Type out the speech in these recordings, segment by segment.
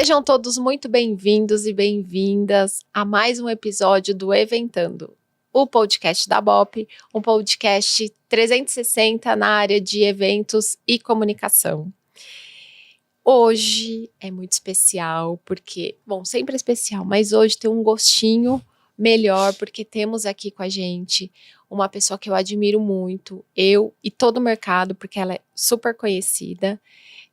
Sejam todos muito bem-vindos e bem-vindas a mais um episódio do Eventando, o podcast da BOP, um podcast 360 na área de eventos e comunicação. Hoje é muito especial porque, bom, sempre é especial, mas hoje tem um gostinho melhor porque temos aqui com a gente uma pessoa que eu admiro muito, eu e todo o mercado, porque ela é super conhecida,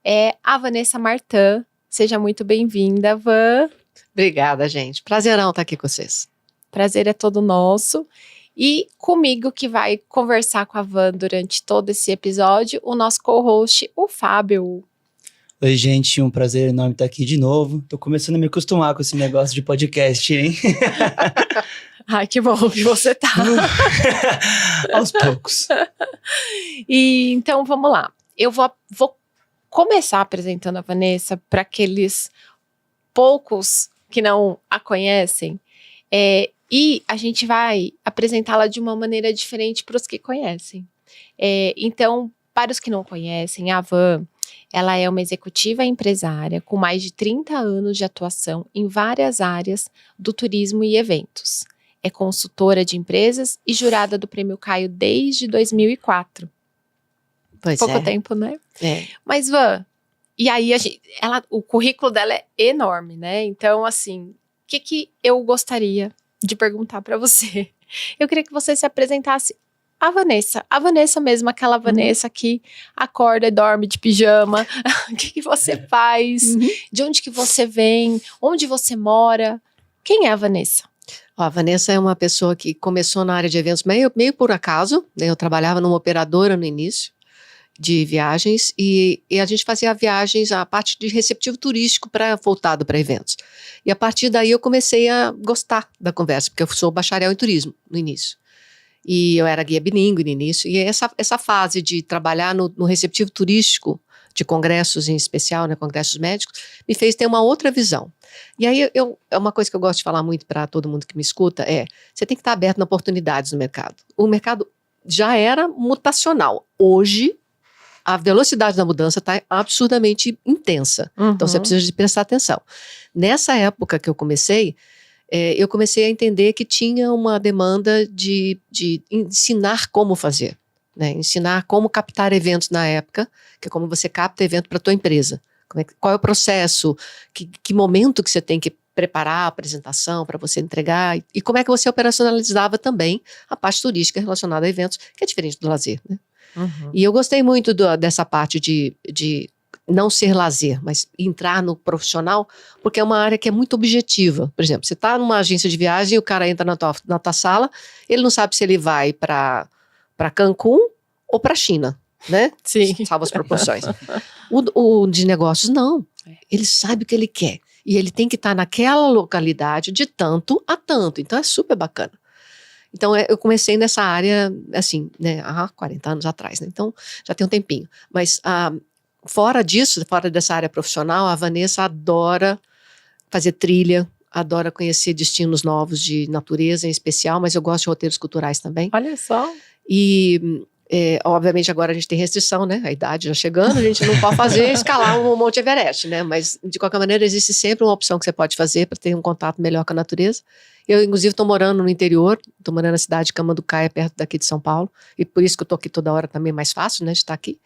é a Vanessa Martin. Seja muito bem-vinda, Van. Obrigada, gente. Prazerão estar aqui com vocês. Prazer é todo nosso. E comigo que vai conversar com a Van durante todo esse episódio, o nosso co-host, o Fábio. Oi, gente, um prazer enorme estar aqui de novo. Tô começando a me acostumar com esse negócio de podcast, hein? Ai, que bom que você tá. Aos poucos. E então, vamos lá. Eu vou começar apresentando a Vanessa para aqueles poucos que não a conhecem. E a gente vai apresentá-la de uma maneira diferente para os que conhecem. Então, para os que não conhecem, a Van, ela é uma executiva empresária com mais de 30 anos de atuação em várias áreas do turismo e eventos. É consultora de empresas e jurada do Prêmio Caio desde 2004. Pouco tempo, né? Mas, Van, e aí o currículo dela é enorme, né? Então, assim, o que eu gostaria de perguntar para você? Eu queria que você se apresentasse a Vanessa mesmo, aquela Vanessa que acorda e dorme de pijama. O que você faz? De onde que você vem? Onde você mora? Quem é a Vanessa? A Vanessa é uma pessoa que começou na área de eventos meio por acaso, né? Eu trabalhava numa operadora no início de viagens e a gente fazia viagens, a parte de receptivo turístico voltado para eventos. E a partir daí eu comecei a gostar da conversa, porque eu sou bacharel em turismo no início. E eu era guia bilíngue no início, e essa fase de trabalhar no receptivo turístico, de congressos em especial, né, congressos médicos, me fez ter uma outra visão. E aí, é uma coisa que eu gosto de falar muito para todo mundo que me escuta, você tem que estar aberto a oportunidades no mercado. O mercado já era mutacional. Hoje, a velocidade da mudança está absurdamente intensa. Então, você precisa de prestar atenção. Nessa época que eu comecei a entender que tinha uma demanda de ensinar como fazer, né? Ensinar como captar eventos na época, que é como você capta evento para a tua empresa. Qual é o processo, que momento que você tem que preparar a apresentação para você entregar, e como é que você operacionalizava também a parte turística relacionada a eventos, que é diferente do lazer, né? E eu gostei muito dessa parte de não ser lazer, mas entrar no profissional, porque é uma área que é muito objetiva. Por exemplo, você está numa agência de viagem e o cara entra na tua sala, ele não sabe se ele vai para Cancún ou para China, né? Sim. Salvo as proporções. O de negócios, não. Ele sabe o que ele quer. E ele tem que estar naquela localidade de tanto a tanto. Então, é super bacana. Então, eu comecei nessa área, assim, né, há 40 anos atrás, né? Então, já tem um tempinho. Mas, fora disso, fora dessa área profissional, a Vanessa adora fazer trilha, adora conhecer destinos novos de natureza em especial, mas eu gosto de roteiros culturais também. Olha só. E, obviamente, agora a gente tem restrição, né? A idade já chegando, a gente não pode escalar um Monte Everest, né? Mas, de qualquer maneira, existe sempre uma opção que você pode fazer para ter um contato melhor com a natureza. Eu, inclusive, estou morando no interior, estou morando na cidade de Camanducaia, perto daqui de São Paulo, e por isso que eu estou aqui toda hora também, mais fácil, né, de estar aqui.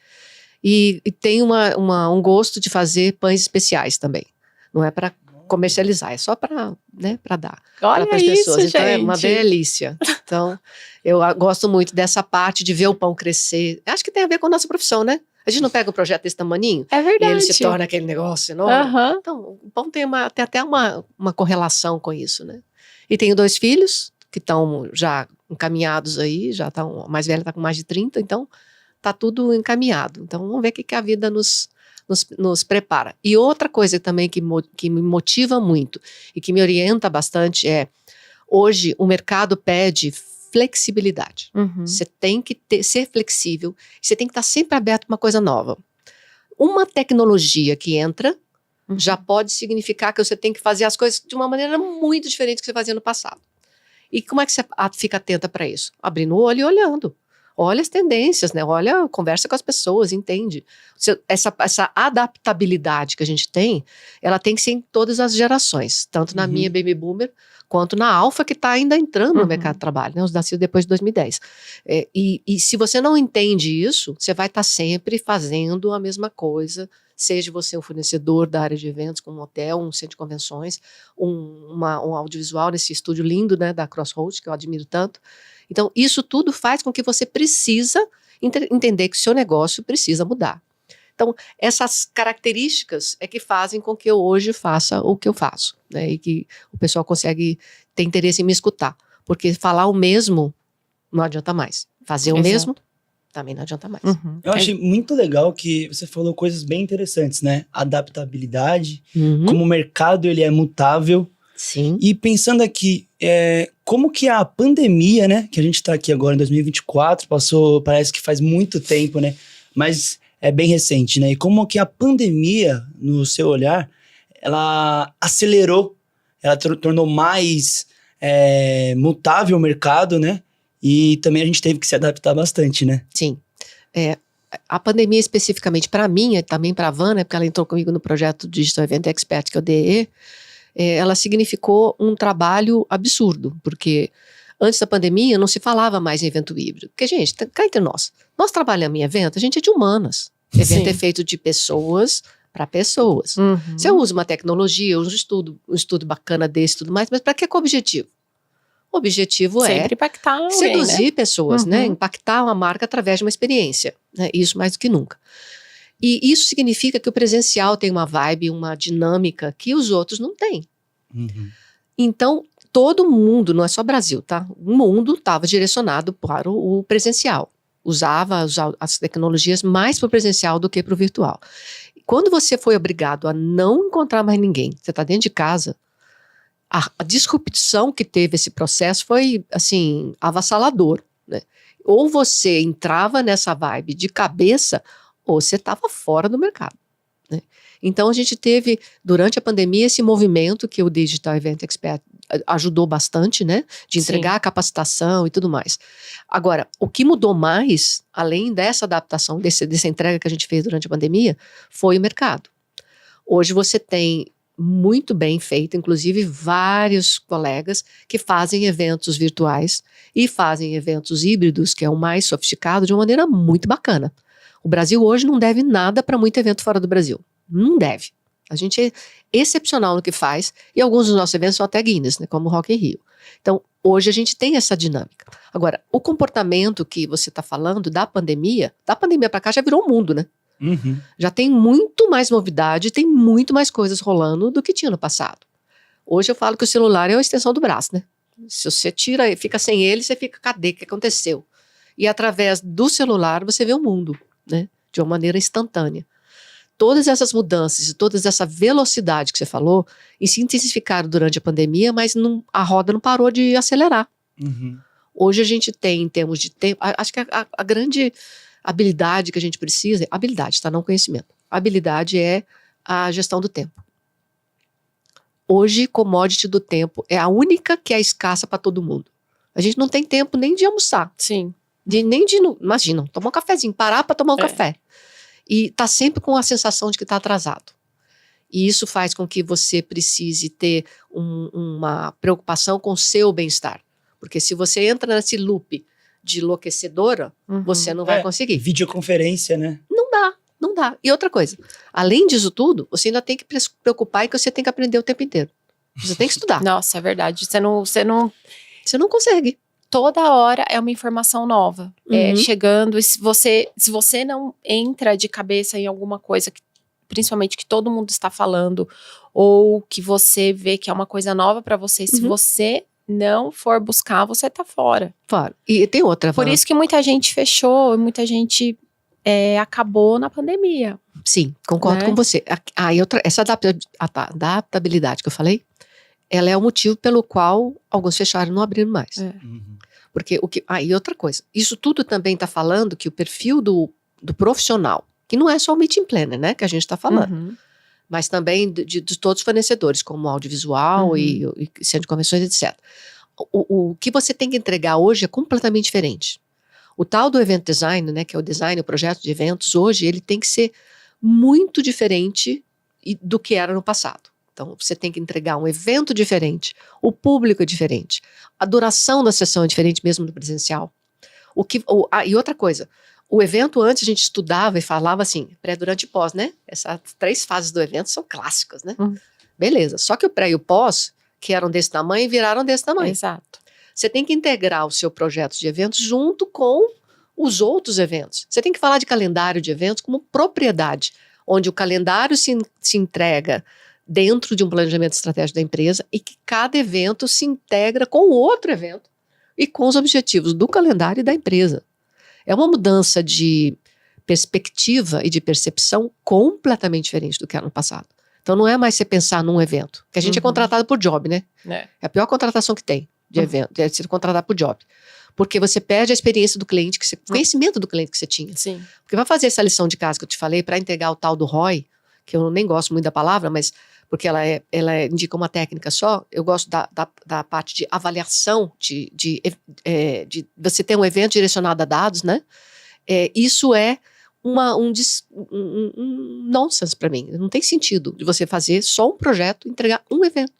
E tenho um gosto de fazer pães especiais também. Não é para comercializar, é só para, né, para dar para as pessoas. Isso, então, gente. é uma delícia. Então, eu gosto muito dessa parte de ver o pão crescer. Acho que tem a ver com a nossa profissão, né? A gente não pega um projeto desse tamaninho É verdade. e ele se torna aquele negócio enorme. Então, o pão tem até uma correlação com isso, né? E tenho 2 filhos que estão já encaminhados aí, a mais velha está com mais de 30, então está tudo encaminhado. Então, vamos ver o que a vida nos prepara. E outra coisa também que me motiva muito e que me orienta bastante hoje o mercado pede flexibilidade. Você tem que ser flexível, você tem que estar sempre aberto para uma coisa nova. Uma tecnologia que entra já pode significar que você tem que fazer as coisas de uma maneira muito diferente do que você fazia no passado. E como é que você fica atenta para isso? Abrindo o olho e olhando. Olha as tendências, né? Olha, conversa com as pessoas, entende. Essa adaptabilidade que a gente tem, ela tem que ser em todas as gerações, tanto na minha Baby Boomer, quanto na Alpha, que está ainda entrando no mercado de trabalho, né? Os nascidos depois de 2010. E se você não entende isso, você vai estar sempre fazendo a mesma coisa, seja você um fornecedor da área de eventos, como um hotel, um centro de convenções, um audiovisual nesse estúdio lindo, né, da Crossroads, que eu admiro tanto. Então, isso tudo faz com que você precisa entender que o seu negócio precisa mudar. Então, essas características é que fazem com que eu hoje faça o que eu faço, né, e que o pessoal consegue ter interesse em me escutar. Porque falar o mesmo não adianta mais. Fazer o mesmo também não adianta mais. Eu achei muito legal que você falou coisas bem interessantes, né? Adaptabilidade, como o mercado ele é mutável. Sim. E pensando aqui, como que a pandemia, né? Que a gente tá aqui agora em 2024, passou, parece que faz muito tempo, né? Mas é bem recente, né? E como que a pandemia, no seu olhar, ela acelerou, ela tornou mais mutável o mercado, né? E também a gente teve que se adaptar bastante, né? Sim. A pandemia especificamente para mim, e também para a Van, né, porque ela entrou comigo no projeto Digital Event Expert, que é o DE, ela significou um trabalho absurdo, porque antes da pandemia não se falava mais em evento híbrido. Porque, gente, cá entre nós trabalhamos em evento, a gente é de humanas. Evento é feito de pessoas para pessoas. Você usa uma tecnologia, um estudo bacana desse e tudo mais, mas para que objetivo? O objetivo sempre impactar alguém, seduzir né? pessoas, né? Impactar uma marca através de uma experiência, né? Isso mais do que nunca. E isso significa que o presencial tem uma vibe, uma dinâmica que os outros não têm. Então, todo mundo, não é só Brasil, tá? O mundo estava direcionado para o presencial. Usava as tecnologias mais para o presencial do que para o virtual. Quando você foi obrigado a não encontrar mais ninguém, você está dentro de casa, a disrupção que teve esse processo foi, assim, avassalador, né? Ou você entrava nessa vibe de cabeça, ou você estava fora do mercado, né? Então, a gente teve, durante a pandemia, esse movimento que o Digital Event Expert ajudou bastante, né? De entregar a capacitação e tudo mais. Agora, o que mudou mais, além dessa adaptação, dessa entrega que a gente fez durante a pandemia, foi o mercado. Hoje você tem muito bem feito, inclusive vários colegas que fazem eventos virtuais e fazem eventos híbridos, que é o mais sofisticado, de uma maneira muito bacana. O Brasil hoje não deve nada para muito evento fora do Brasil. Não deve. A gente é excepcional no que faz e alguns dos nossos eventos são até Guinness, né, como o Rock in Rio. Então, hoje a gente tem essa dinâmica. Agora, o comportamento que você está falando da pandemia para cá já virou o mundo, né? Já tem muito mais novidade, tem muito mais coisas rolando do que tinha no passado. Hoje eu falo que o celular é uma extensão do braço, né? Se você tira e fica sem ele, você fica, cadê? O que aconteceu? E através do celular você vê o mundo, né? De uma maneira instantânea. Todas essas mudanças e toda essa velocidade que você falou, e se intensificaram durante a pandemia, mas a roda não parou de acelerar. Hoje a gente tem, em termos de tempo, acho que a grande habilidade que a gente precisa, habilidade, tá? Não conhecimento. Habilidade é a gestão do tempo. Hoje, commodity do tempo é a única que é escassa para todo mundo. A gente não tem tempo nem de almoçar. Sim. Imagina, tomar um cafezinho, parar para tomar um café. E tá sempre com a sensação de que tá atrasado. E isso faz com que você precise ter uma preocupação com o seu bem-estar. Porque se você entra nesse loop de enlouquecedora, você não vai conseguir. Videoconferência, né? Não dá. E outra coisa, além disso tudo, você ainda tem que preocupar e que você tem que aprender o tempo inteiro. Você tem que estudar. Nossa, é verdade. Você não consegue. Toda hora é uma informação nova. Chegando, e se você não entra de cabeça em alguma coisa, principalmente que todo mundo está falando, ou que você vê que é uma coisa nova para você, se você não for buscar, você tá fora. Fora. E tem outra. Por isso que muita gente fechou, muita gente acabou na pandemia. Sim, concordo com você. Essa adaptabilidade que eu falei, ela é o motivo pelo qual alguns fecharam e não abriram mais. Porque e outra coisa, isso tudo também está falando que o perfil do profissional, que não é só o meeting planner, né, que a gente está falando, mas também de todos os fornecedores, como audiovisual e centro de convenções, etc. O que você tem que entregar hoje é completamente diferente. O tal do event design, né, que é o design, o projeto de eventos, hoje ele tem que ser muito diferente do que era no passado. Então, você tem que entregar um evento diferente, o público é diferente, a duração da sessão é diferente mesmo do presencial. E outra coisa, o evento antes a gente estudava e falava assim, pré, durante e pós, né? Essas 3 fases do evento são clássicas, né? Beleza, só que o pré e o pós, que eram desse tamanho, viraram desse tamanho. Exato. Você tem que integrar o seu projeto de eventos junto com os outros eventos. Você tem que falar de calendário de eventos como propriedade, onde o calendário se entrega dentro de um planejamento estratégico da empresa e que cada evento se integra com o outro evento e com os objetivos do calendário e da empresa. É uma mudança de perspectiva e de percepção completamente diferente do que era no passado. Então não é mais você pensar num evento, que a gente é contratado por job, né? É a pior contratação que tem de evento, é ser contratado por job. Porque você perde a experiência do cliente, o conhecimento do cliente que você tinha. Sim. Porque vai fazer essa lição de casa que eu te falei para entregar o tal do ROI, que eu nem gosto muito da palavra, mas porque ela indica uma técnica só, eu gosto da parte de avaliação, de você ter um evento direcionado a dados, né? Isso é um nonsense para mim. Não tem sentido de você fazer só um projeto e entregar um evento.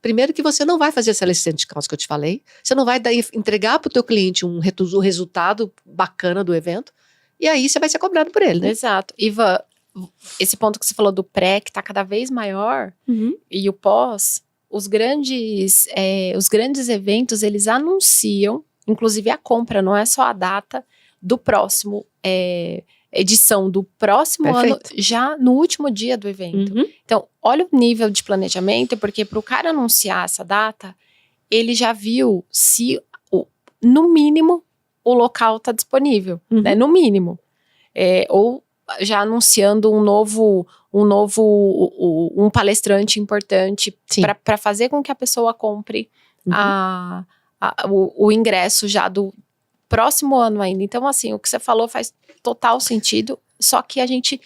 Primeiro que você não vai fazer essa lição de causa que eu te falei, você não vai entregar para o teu cliente um resultado bacana do evento, e aí você vai ser cobrado por ele, né? Exato. Iva, esse ponto que você falou do pré, que está cada vez maior, e o pós, os grandes eventos, eles anunciam, inclusive a compra, não é só a data do próximo edição do próximo ano, já no último dia do evento. Então, olha o nível de planejamento, porque para o cara anunciar essa data, ele já viu se, no mínimo, o local está disponível, né? No mínimo. Ou já anunciando um palestrante importante para fazer com que a pessoa compre o ingresso já do próximo ano ainda. Então, assim, o que você falou faz total sentido, só que a gente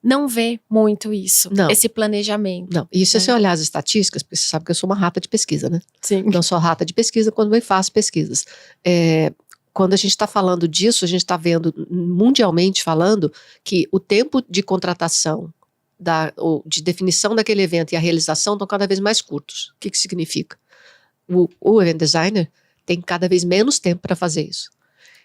não vê muito isso, esse planejamento. Não, e se você olhar as estatísticas, porque você sabe que eu sou uma rata de pesquisa, né? Sim. Não sou rata de pesquisa quando eu faço pesquisas. Quando a gente está falando disso, a gente está vendo, mundialmente falando, que o tempo de contratação, de definição daquele evento e a realização estão cada vez mais curtos. O que significa? O event designer tem cada vez menos tempo para fazer isso.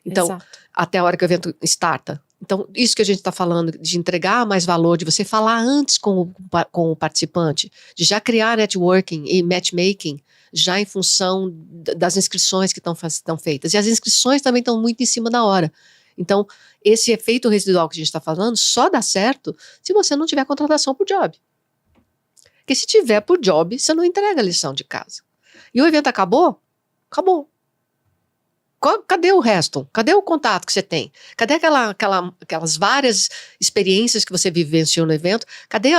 Então, até a hora que o evento starta. Então, isso que a gente está falando, de entregar mais valor, de você falar antes com o participante, de já criar networking e matchmaking, já em função das inscrições que estão feitas. E as inscrições também estão muito em cima da hora. Então, esse efeito residual que a gente está falando só dá certo se você não tiver contratação por job. Porque se tiver por job, você não entrega a lição de casa. E o evento acabou? Acabou. Cadê o resto? Cadê o contato que você tem? Cadê aquelas várias experiências que você vivenciou no evento? Cadê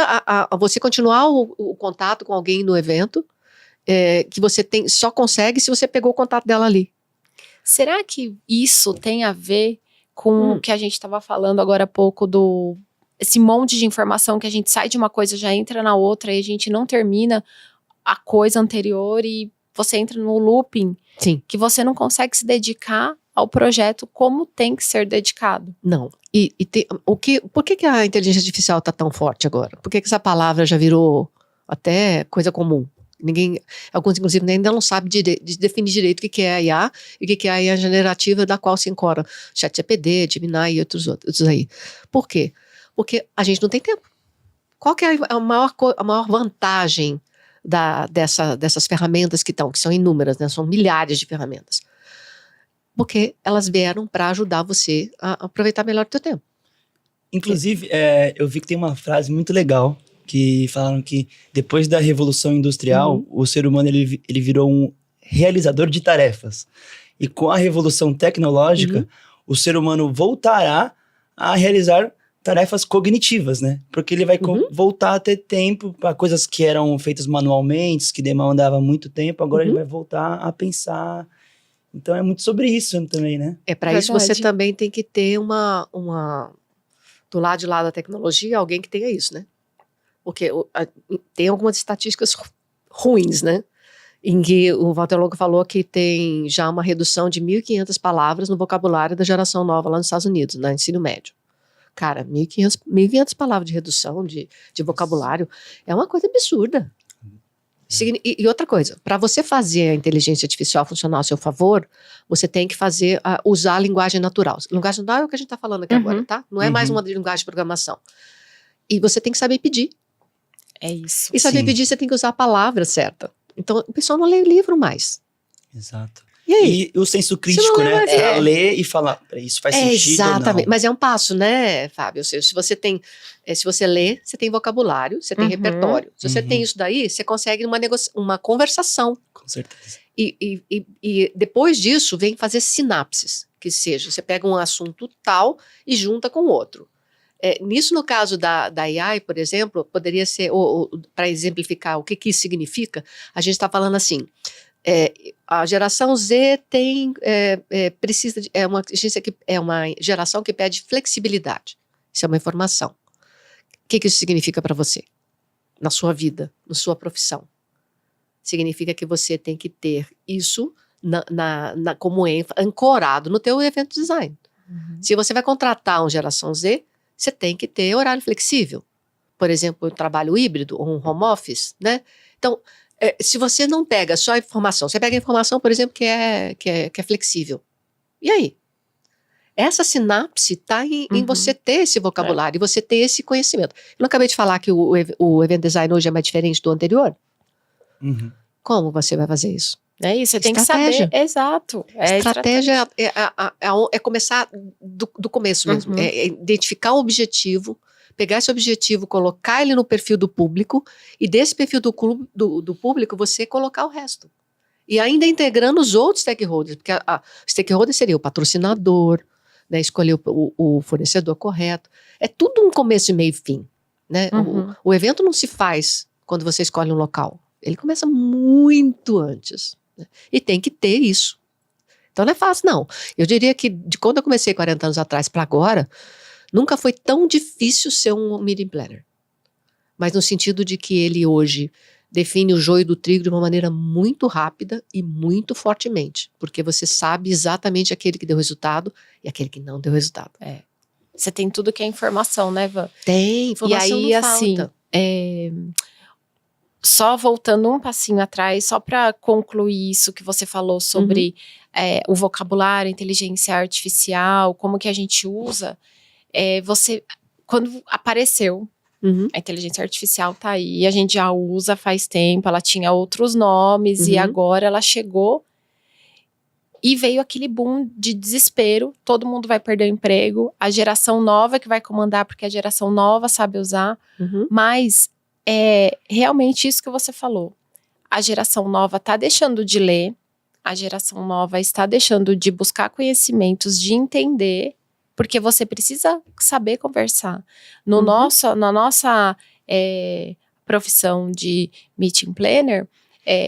você continuar o contato com alguém no evento que você só consegue se você pegou o contato dela ali? Será que isso tem a ver com o que a gente estava falando agora há pouco esse monte de informação que a gente sai de uma coisa, já entra na outra e a gente não termina a coisa anterior e você entra no looping? Sim. Que você não consegue se dedicar ao projeto como tem que ser dedicado. Não. Por que a inteligência artificial está tão forte agora? Por que essa palavra já virou até coisa comum? Alguns, inclusive, ainda não sabem de definir direito o que é a IA e o que é a IA generativa da qual se encora ChatGPT, Gemini e outros aí. Por quê? Porque a gente não tem tempo. Qual que é a maior vantagem dessas ferramentas que são inúmeras, né? São milhares de ferramentas. Porque elas vieram para ajudar você a aproveitar melhor o teu tempo. Inclusive, eu vi que tem uma frase muito legal, que falaram que depois da Revolução Industrial, o ser humano ele virou um realizador de tarefas. E com a Revolução Tecnológica, o ser humano voltará a realizar tarefas cognitivas, né? Porque ele vai voltar a ter tempo para coisas que eram feitas manualmente, que demandavam muito tempo, agora ele vai voltar a pensar. Então é muito sobre isso também, né? Para isso você também tem que ter do lado de lá da tecnologia, alguém que tenha isso, né? Porque tem algumas estatísticas ruins, né? em que o Walter Longo falou que tem já uma redução de 1.500 palavras no vocabulário da geração nova lá nos Estados Unidos, no ensino médio. Cara, 1.500 palavras de redução de vocabulário é uma coisa absurda. E outra coisa, para você fazer a inteligência artificial funcionar ao seu favor, você tem que usar a linguagem natural. Linguagem natural é o que a gente está falando aqui agora, tá? Não é mais uma linguagem de programação. E você tem que saber pedir. É isso. E saber pedir, você tem que usar a palavra certa. Então, o pessoal não lê livro mais. Exato. E aí? E o senso crítico, né? É Ler e falar, isso faz sentido exatamente. ou não? Mas é um passo, né, Fábio? Se você tem, se você lê, você tem vocabulário, você tem repertório. Se você tem isso daí, você consegue uma conversação. Com certeza. E depois disso, vem fazer sinapses. Que seja, você pega um assunto tal e junta com outro. Nisso, no caso da AI, por exemplo, poderia ser, para exemplificar o que isso significa, a gente está falando assim, a geração Z precisa de, é uma geração que pede flexibilidade. Isso é uma informação. O que isso significa para você? Na sua vida, na sua profissão. Significa que você tem que ter isso como ancorado no teu evento design. Se você vai contratar uma geração Z, você tem que ter horário flexível. Por exemplo, um trabalho híbrido ou um home office, né? Então, se você não pega só a informação, você pega a informação, por exemplo, que é flexível. E aí? Essa sinapse está em você ter esse vocabulário, e você ter esse conhecimento. Eu não acabei de falar que o event design hoje é mais diferente do anterior? Como você vai fazer isso? É isso, você tem que saber. Exato. Estratégia é começar do começo mesmo. É identificar o objetivo, pegar esse objetivo, colocar ele no perfil do público, e desse perfil do público você colocar o resto. E ainda integrando os outros stakeholders, porque o stakeholder seria o patrocinador, né, escolher o fornecedor correto. É tudo um começo, meio e fim. Né? O evento não se faz quando você escolhe um local. Ele começa muito antes. Né? E tem que ter isso. Então não é fácil, não. Eu diria que de quando eu comecei 40 anos atrás para agora, nunca foi tão difícil ser um meeting planner. Mas no sentido de que ele hoje define o joio do trigo de uma maneira muito rápida e muito fortemente. Porque você sabe exatamente aquele que deu resultado e aquele que não deu resultado. Você tem tudo que é informação, né, Van? Tem, informação e aí, não falta. Assim, só voltando um passinho atrás, só para concluir isso que você falou sobre o vocabulário, a inteligência artificial, como que a gente usa, quando apareceu, a inteligência artificial tá aí, a gente já usa faz tempo, ela tinha outros nomes e agora ela chegou e veio aquele boom de desespero, todo mundo vai perder o emprego, a geração nova que vai comandar, porque a geração nova sabe usar, mas é realmente isso que você falou. A geração nova está deixando de ler, a geração nova está deixando de buscar conhecimentos, de entender, porque você precisa saber conversar. Na nossa profissão de meeting planner,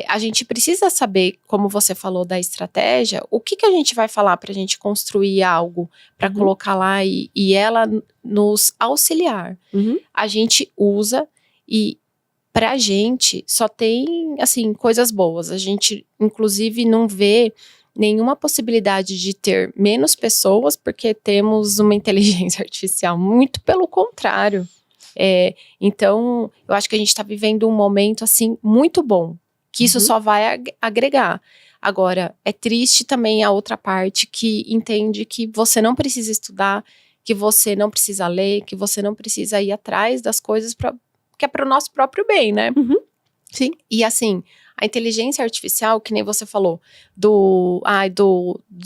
a gente precisa saber, como você falou da estratégia, o que a gente vai falar para a gente construir algo, para colocar lá e ela nos auxiliar. A gente usa. E pra gente só tem, assim, coisas boas. A gente, inclusive, não vê nenhuma possibilidade de ter menos pessoas porque temos uma inteligência artificial. Muito pelo contrário. Então, eu acho que a gente está vivendo um momento, assim, muito bom. Que isso só vai agregar. Agora, é triste também a outra parte que entende que você não precisa estudar, que você não precisa ler, que você não precisa ir atrás das coisas que é para o nosso próprio bem, né? Sim. E assim, a inteligência artificial, que nem você falou, do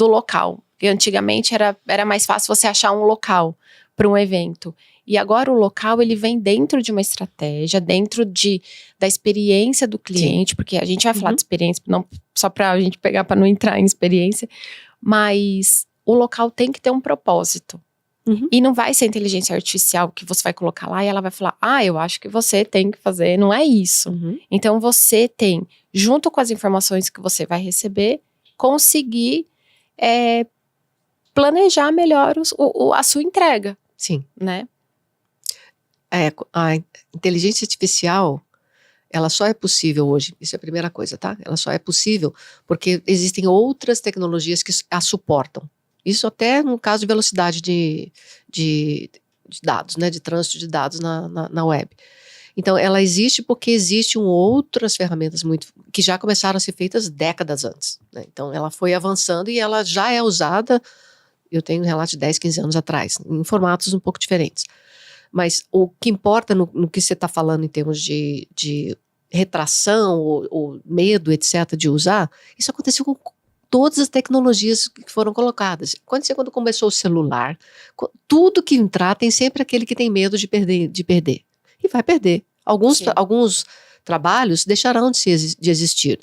local. E antigamente era mais fácil você achar um local para um evento. E agora o local, ele vem dentro de uma estratégia, dentro da experiência do cliente, porque a gente vai falar de experiência, não só para a gente pegar para não entrar em experiência, mas o local tem que ter um propósito. E não vai ser inteligência artificial que você vai colocar lá e ela vai falar, eu acho que você tem que fazer, não é isso. Então você tem, junto com as informações que você vai receber, conseguir planejar melhor a sua entrega. Sim. Né? A inteligência artificial, Ela só é possível hoje, isso é a primeira coisa, tá? Ela só é possível porque existem outras tecnologias que a suportam. Isso até no caso de velocidade de dados, né? De trânsito de dados na web. Então, ela existe porque existem outras ferramentas que já começaram a ser feitas décadas antes, né? Então, ela foi avançando e ela já é usada, eu tenho um relato de 10, 15 anos atrás, em formatos um pouco diferentes. Mas o que importa no que você está falando em termos de retração ou medo, etc., de usar, isso aconteceu com todas as tecnologias que foram colocadas. Quando começou o celular, tudo que entrar tem sempre aquele que tem medo de perder. E vai perder. Alguns trabalhos deixarão de existir,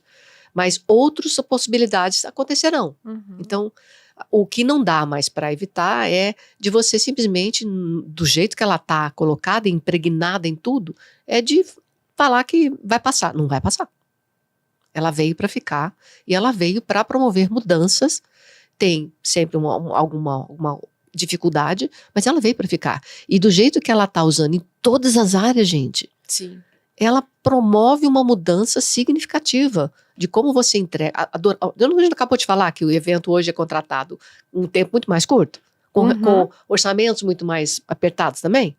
mas outras possibilidades acontecerão. Então, o que não dá mais para evitar é de você simplesmente, do jeito que ela está colocada, impregnada em tudo, é de falar que vai passar. Não vai passar. Ela veio para ficar e ela veio para promover mudanças. Tem sempre alguma dificuldade, mas ela veio para ficar. E do jeito que ela está usando em todas as áreas, gente, Sim. ela promove uma mudança significativa de como você entrega. A gente acabou de falar que o evento hoje é contratado um tempo muito mais curto, com orçamentos muito mais apertados também.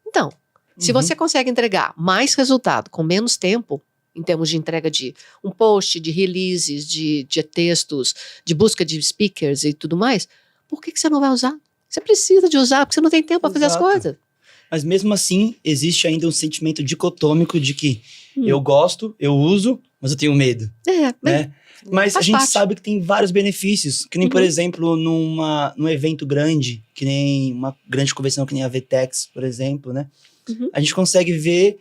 Então, se você consegue entregar mais resultado com menos tempo, em termos de entrega de um post, de releases, de textos, de busca de speakers e tudo mais, por que você não vai usar? Você precisa de usar, porque você não tem tempo para fazer as coisas. Mas mesmo assim, existe ainda um sentimento dicotômico de que eu gosto, eu uso, mas eu tenho medo. Né? Mas a gente sabe que tem vários benefícios. Que nem, por exemplo, num evento grande, que nem uma grande convenção que nem a VTEX, por exemplo, né? A gente consegue ver,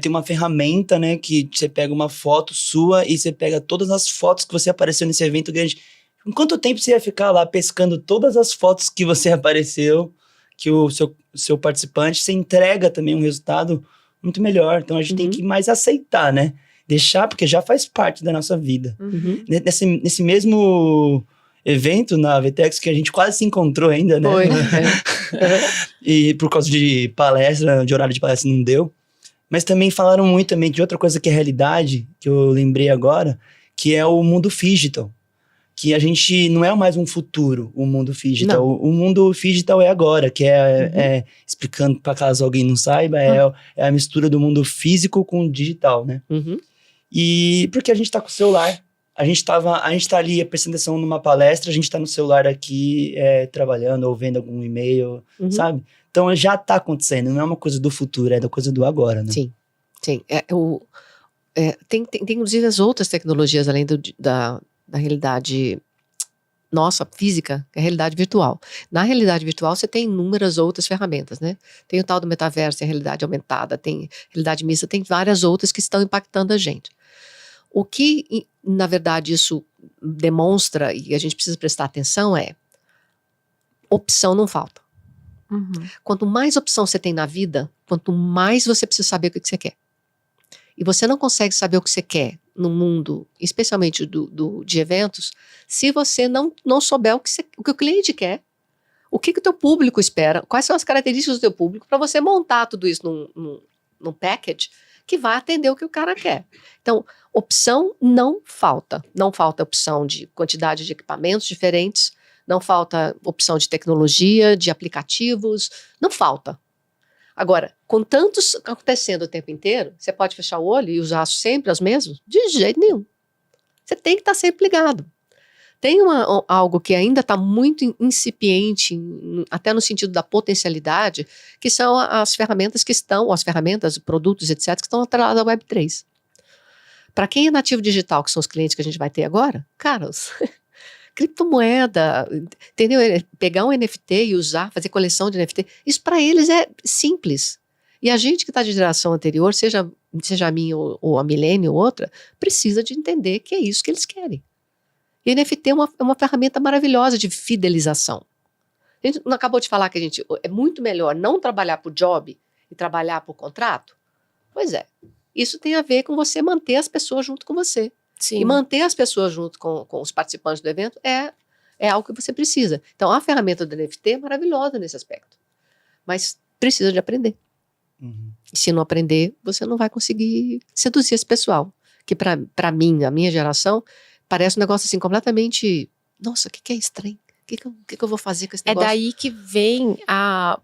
tem uma ferramenta, né? Que você pega uma foto sua e você pega todas as fotos que você apareceu nesse evento grande. Em quanto tempo você ia ficar lá pescando todas as fotos que você apareceu, que o seu participante, você entrega também um resultado muito melhor. Então, a gente tem que mais aceitar, né? Deixar, porque já faz parte da nossa vida. Nesse mesmo evento, na VTEX, que a gente quase se encontrou ainda, né? Foi. E por causa de palestra, de horário de palestra, não deu. Mas também falaram muito também de outra coisa que é realidade, que eu lembrei agora, que é o mundo digital. Que a gente não é mais um futuro, o mundo digital. O mundo digital é agora, que explicando para caso alguém não saiba, é a mistura do mundo físico com o digital, né? E porque a gente tá com o celular, a gente tá ali prestando atenção numa palestra, a gente tá no celular aqui trabalhando ou vendo algum e-mail, sabe? Então já tá acontecendo, não é uma coisa do futuro, é da coisa do agora, né? Sim. Tem inclusive as outras tecnologias além da realidade nossa, física, que é a realidade virtual. Na realidade virtual você tem inúmeras outras ferramentas, né? Tem o tal do metaverso, tem a realidade aumentada, tem realidade mista, tem várias outras que estão impactando a gente. O que, na verdade, isso demonstra, e a gente precisa prestar atenção, opção não falta. Quanto mais opção você tem na vida, quanto mais você precisa saber o que você quer. E você não consegue saber o que você quer no mundo, especialmente de eventos, se você não souber o que o cliente quer, o que o teu público espera, quais são as características do teu público, para você montar tudo isso num package que vai atender o que o cara quer. Então, opção não falta. Não falta opção de quantidade de equipamentos diferentes, não falta opção de tecnologia, de aplicativos, não falta. Agora, com tantos acontecendo o tempo inteiro, você pode fechar o olho e usar sempre os mesmos? De jeito nenhum. Você tem que estar sempre ligado. Tem algo que ainda está muito incipiente, até no sentido da potencialidade, que são as ferramentas produtos, etc., que estão atrelados à Web3. Para quem é nativo digital, que são os clientes que a gente vai ter agora, caras, criptomoeda, entendeu? Pegar um NFT e usar, fazer coleção de NFT, isso para eles é simples. E a gente que está de geração anterior, seja a minha ou a milênio ou outra, precisa de entender que é isso que eles querem. E NFT é uma ferramenta maravilhosa de fidelização. A gente não acabou de falar que é muito melhor não trabalhar por job e trabalhar por contrato? Pois é. Isso tem a ver com você manter as pessoas junto com você. Sim. E manter as pessoas junto com os participantes do evento é algo que você precisa. Então, a ferramenta do NFT é maravilhosa nesse aspecto. Mas precisa de aprender. E se não aprender, você não vai conseguir seduzir esse pessoal. Que para mim, a minha geração, parece um negócio assim completamente... Nossa, o que é estranho? O que eu vou fazer com esse É negócio? daí que vem a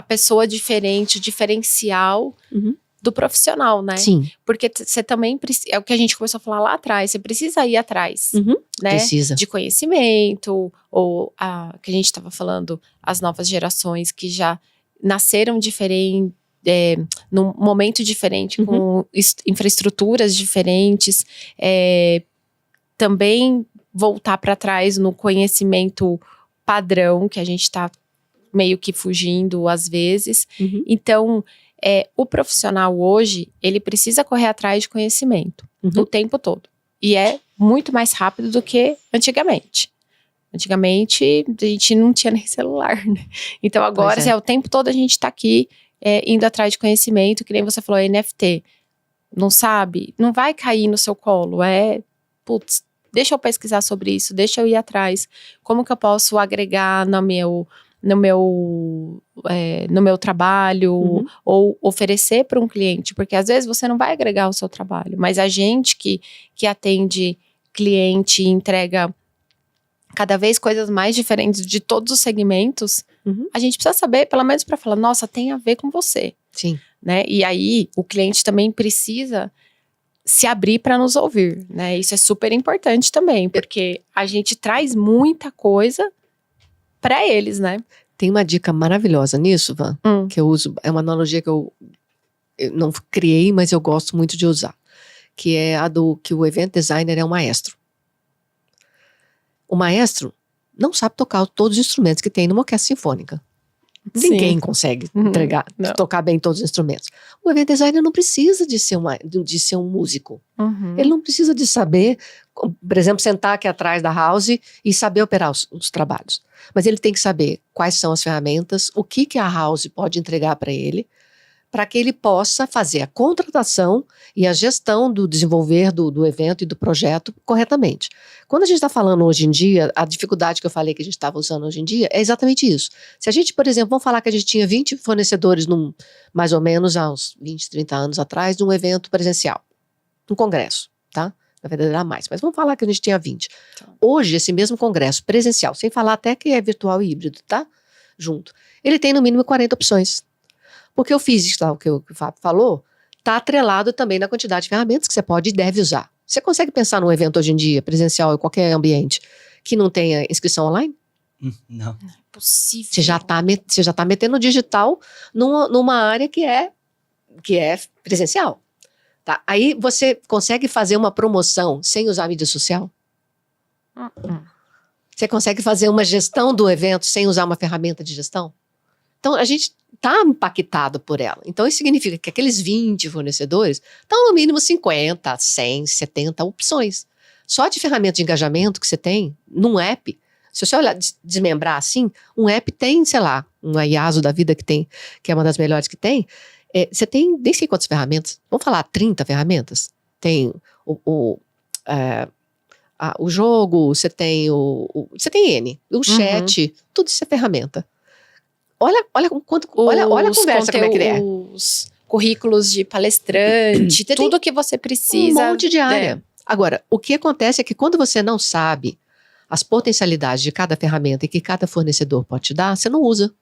pessoa diferente, o diferencial Uhum. do profissional, né? Sim. Porque você também precisa, é o que a gente começou a falar lá atrás, você precisa ir atrás, Uhum. né? Precisa. De conhecimento, ou que a gente estava falando, as novas gerações que já nasceram diferente, num momento diferente, com infraestruturas diferentes, também voltar para trás no conhecimento padrão, que a gente está meio que fugindo às vezes. Uhum. Então, o profissional hoje, ele precisa correr atrás de conhecimento o tempo todo. E é muito mais rápido do que antigamente. Antigamente, a gente não tinha nem celular, né? Então, agora, o tempo todo a gente está aqui indo atrás de conhecimento, que nem você falou, NFT. Não sabe? Não vai cair no seu colo. Putz, deixa eu pesquisar sobre isso, deixa eu ir atrás. Como que eu posso agregar no meu trabalho, ou oferecer para um cliente, porque às vezes você não vai agregar o seu trabalho, mas a gente que atende cliente e entrega cada vez coisas mais diferentes de todos os segmentos, a gente precisa saber, pelo menos para falar, nossa, tem a ver com você. Sim. Né? E aí, o cliente também precisa se abrir para nos ouvir, né? Isso é super importante também, porque a gente traz muita coisa para eles, né? Tem uma dica maravilhosa nisso, Van, que eu uso, é uma analogia que eu não criei, mas eu gosto muito de usar, que é a do que o event designer é um maestro. O maestro não sabe tocar todos os instrumentos que tem numa orquestra sinfônica. Ninguém consegue tocar bem todos os instrumentos. O event designer não precisa de ser um músico. Ele não precisa de saber, por exemplo, sentar aqui atrás da house e saber operar os trabalhos. Mas ele tem que saber quais são as ferramentas, o que a house pode entregar para ele, para que ele possa fazer a contratação e a gestão do desenvolver do evento e do projeto corretamente. Quando a gente está falando hoje em dia, a dificuldade que eu falei que a gente estava usando hoje em dia é exatamente isso. Se a gente, por exemplo, vamos falar que a gente tinha 20 fornecedores, mais ou menos há uns 20, 30 anos atrás, de um evento presencial, um congresso, tá? Na verdade era mais, mas vamos falar que a gente tinha 20. Hoje, esse mesmo congresso presencial, sem falar até que é virtual e híbrido, tá? Junto. Ele tem no mínimo 40 opções. Porque o físico, o que o Fábio falou, está atrelado também na quantidade de ferramentas que você pode e deve usar. Você consegue pensar num evento hoje em dia, presencial, em qualquer ambiente, que não tenha inscrição online? Não. Não é possível. Você já tá metendo digital numa área que é presencial. Tá? Aí você consegue fazer uma promoção sem usar mídia social? Você consegue fazer uma gestão do evento sem usar uma ferramenta de gestão? Então, a gente está impactado por ela. Então, isso significa que aqueles 20 fornecedores estão no mínimo 50, 100, 70 opções. Só de ferramenta de engajamento que você tem num app, se você olhar, desmembrar assim, um app tem, sei lá, uma IASO da vida que é uma das melhores que tem, você tem nem sei quantas ferramentas, vamos falar 30 ferramentas. Tem o jogo, você tem você tem N, o chat, tudo isso é ferramenta. Olha a conversa, como é que é. Os currículos de palestrante, tudo que você precisa. Um monte de área. Agora, o que acontece é que quando você não sabe as potencialidades de cada ferramenta e que cada fornecedor pode te dar, você não usa.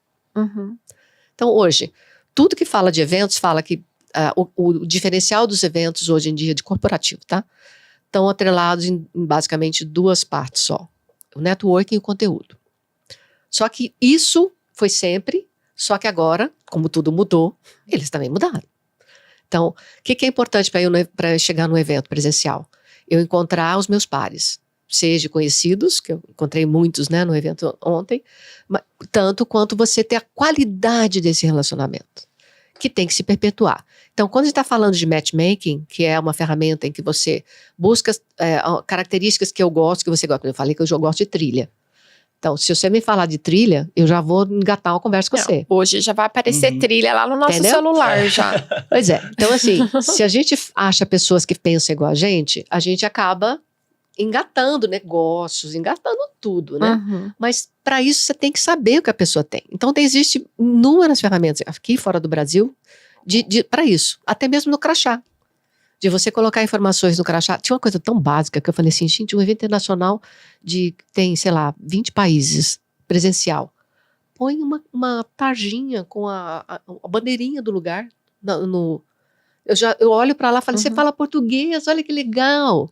Então, hoje, tudo que fala de eventos, fala que o diferencial dos eventos hoje em dia de corporativo, tá? Estão atrelados em basicamente duas partes só. O networking e o conteúdo. Só que isso foi sempre, só que agora, como tudo mudou, eles também mudaram. Então, o que é importante para chegar no evento presencial? Eu encontrar os meus pares, seja conhecidos, que eu encontrei muitos, né, no evento ontem, tanto quanto você ter a qualidade desse relacionamento, que tem que se perpetuar. Então, quando a gente está falando de matchmaking, que é uma ferramenta em que você busca características que eu gosto, que você gosta, eu falei que eu já gosto de trilha. Então, se você me falar de trilha, eu já vou engatar uma conversa com você. Hoje já vai aparecer trilha lá no nosso celular já. Pois é. Então, assim, se a gente acha pessoas que pensam igual a gente acaba engatando negócios, engatando tudo, né? Mas para isso você tem que saber o que a pessoa tem. Então, existe inúmeras ferramentas aqui fora do Brasil. para isso, até mesmo no crachá. De você colocar informações no crachá. Tinha uma coisa tão básica que eu falei assim, gente, um evento internacional tem, sei lá, 20 países, presencial. Põe uma tarjinha com a bandeirinha do lugar. Eu olho para lá e falo, você fala português, olha que legal.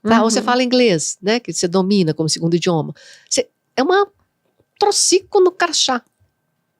Tá? Ou você fala inglês, né, que você domina como segundo idioma. É uma trocico no crachá.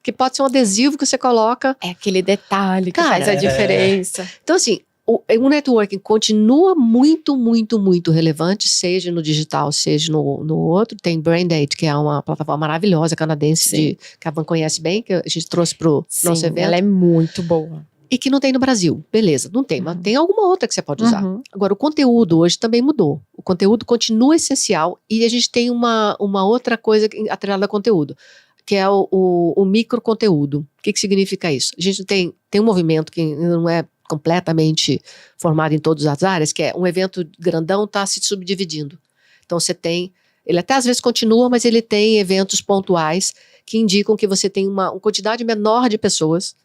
Que pode ser um adesivo que você coloca. É aquele detalhe que Cara, faz a diferença. Então, assim, o networking continua muito, muito, muito relevante, seja no digital, seja no outro. Tem Braindate, que é uma plataforma maravilhosa canadense, que a Van conhece bem, que a gente trouxe para o nosso evento. Ela é muito boa. E que não tem no Brasil. Beleza, não tem, mas tem alguma outra que você pode usar. Agora, o conteúdo hoje também mudou. O conteúdo continua essencial e a gente tem uma outra coisa atrelada ao conteúdo, que é o microconteúdo. O que significa isso? A gente tem um movimento que não é completamente formado em todas as áreas, que é um evento grandão está se subdividindo. Então você tem, ele até às vezes continua, mas ele tem eventos pontuais que indicam que você tem uma quantidade menor de pessoas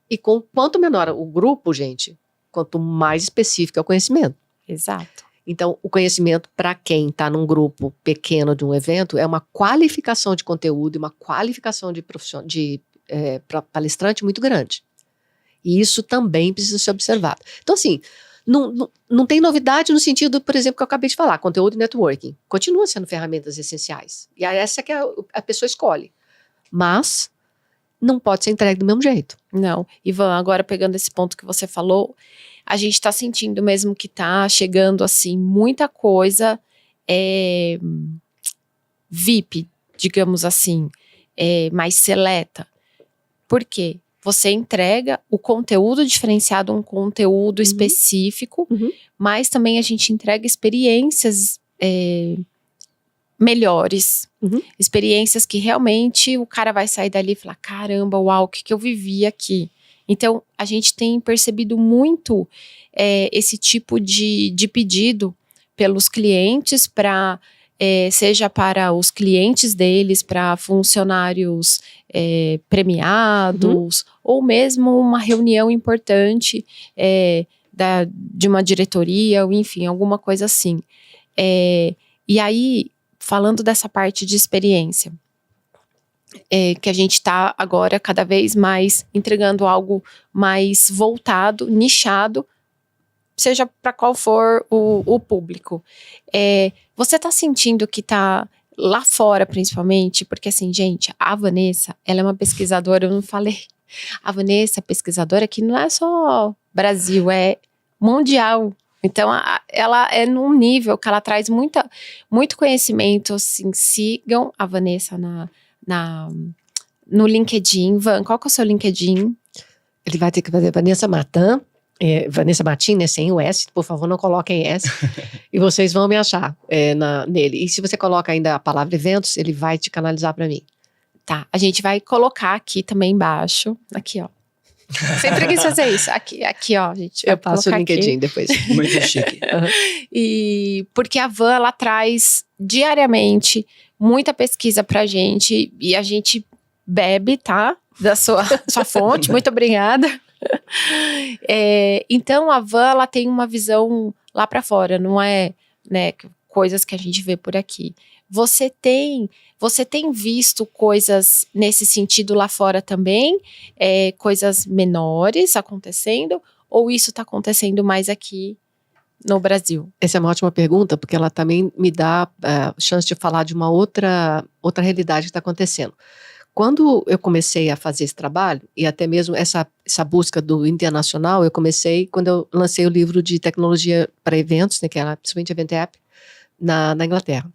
e quanto menor o grupo, gente, quanto mais específico é o conhecimento. Exato. Então, o conhecimento para quem está num grupo pequeno de um evento é uma qualificação de conteúdo e uma qualificação de palestrante muito grande. E isso também precisa ser observado. Então, assim, não tem novidade no sentido, por exemplo, que eu acabei de falar, conteúdo e networking. Continua sendo ferramentas essenciais. E essa que a pessoa escolhe. Mas não pode ser entregue do mesmo jeito. Não. Ivan, agora pegando esse ponto que você falou, a gente está sentindo mesmo que está chegando, assim, muita coisa VIP, digamos assim, mais seleta. Por quê? Você entrega o conteúdo diferenciado, um conteúdo específico, mas também a gente entrega experiências melhores, experiências que realmente o cara vai sair dali e falar, caramba, uau, o que eu vivi aqui? Então, a gente tem percebido muito esse tipo de pedido pelos clientes para seja para os clientes deles, para funcionários premiados, ou mesmo uma reunião importante de uma diretoria, ou enfim, alguma coisa assim. E aí, falando dessa parte de experiência, que a gente está agora cada vez mais entregando algo mais voltado, nichado, seja para qual for o público. Você está sentindo que está lá fora, principalmente, porque assim, gente, a Vanessa, ela é uma pesquisadora, eu não falei, a Vanessa é pesquisadora que não é só Brasil, é mundial. Então, ela é num nível que ela traz muito conhecimento, assim, sigam a Vanessa no LinkedIn. Van, qual que é o seu LinkedIn? Ele vai ter que fazer Vanessa Martin, Vanessa Martin, né, sem o S, por favor, não coloquem S, e vocês vão me achar nele. E se você coloca ainda a palavra eventos, ele vai te canalizar para mim. Tá, a gente vai colocar aqui também embaixo, aqui ó. Sempre quis fazer isso, aqui ó, gente. Eu passo o LinkedIn aqui. depois. Muito chique. E porque a Van, ela traz diariamente muita pesquisa pra gente, e a gente bebe, tá? Da sua fonte, muito obrigada. Então a Van, ela tem uma visão lá para fora, não é, né, coisas que a gente vê por aqui. Você tem visto coisas nesse sentido lá fora também? Coisas menores acontecendo? Ou isso está acontecendo mais aqui no Brasil? Essa é uma ótima pergunta, porque ela também me dá chance de falar de uma outra realidade que está acontecendo. Quando eu comecei a fazer esse trabalho, e até mesmo essa busca do internacional, eu comecei quando eu lancei o livro de tecnologia para eventos, né, que era principalmente Event App, na Inglaterra.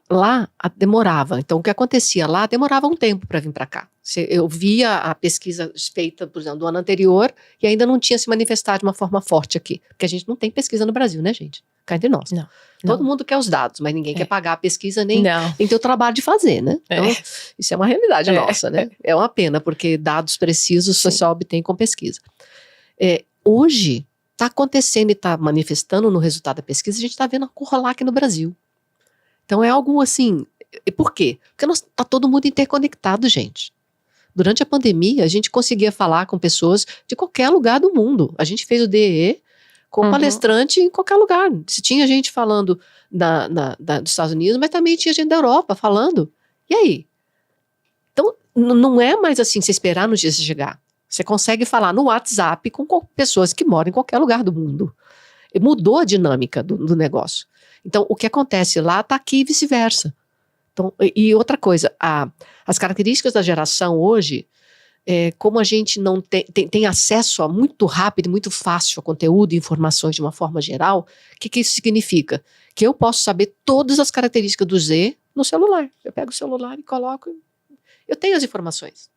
Lá demorava, então o que acontecia lá demorava um tempo para vir para cá. Eu via a pesquisa feita, por exemplo, do ano anterior e ainda não tinha se manifestado de uma forma forte aqui, porque a gente não tem pesquisa no Brasil, né, gente? Cá entre nós. Não. Todo mundo quer os dados, mas ninguém quer pagar a pesquisa nem ter o trabalho de fazer, né? Então, isso é uma realidade nossa, né? É uma pena, porque dados precisos você só obtém com pesquisa. Hoje, está acontecendo e está manifestando no resultado da pesquisa, a gente está vendo a rolar aqui no Brasil. Então é algo assim, e por quê? Porque está todo mundo interconectado, gente. Durante a pandemia, a gente conseguia falar com pessoas de qualquer lugar do mundo. A gente fez o DE com palestrante em qualquer lugar. Se tinha gente falando dos Estados Unidos, mas também tinha gente da Europa falando. E aí? Então, não é mais assim, você esperar no dia você chegar. Você consegue falar no WhatsApp com pessoas que moram em qualquer lugar do mundo. E mudou a dinâmica do negócio. Então, o que acontece lá está aqui e vice-versa. Então, e outra coisa, as características da geração hoje, como a gente não tem acesso muito rápido, muito fácil a conteúdo e informações de uma forma geral, o que isso significa? Que eu posso saber todas as características do Z no celular. Eu pego o celular e coloco, eu tenho as informações.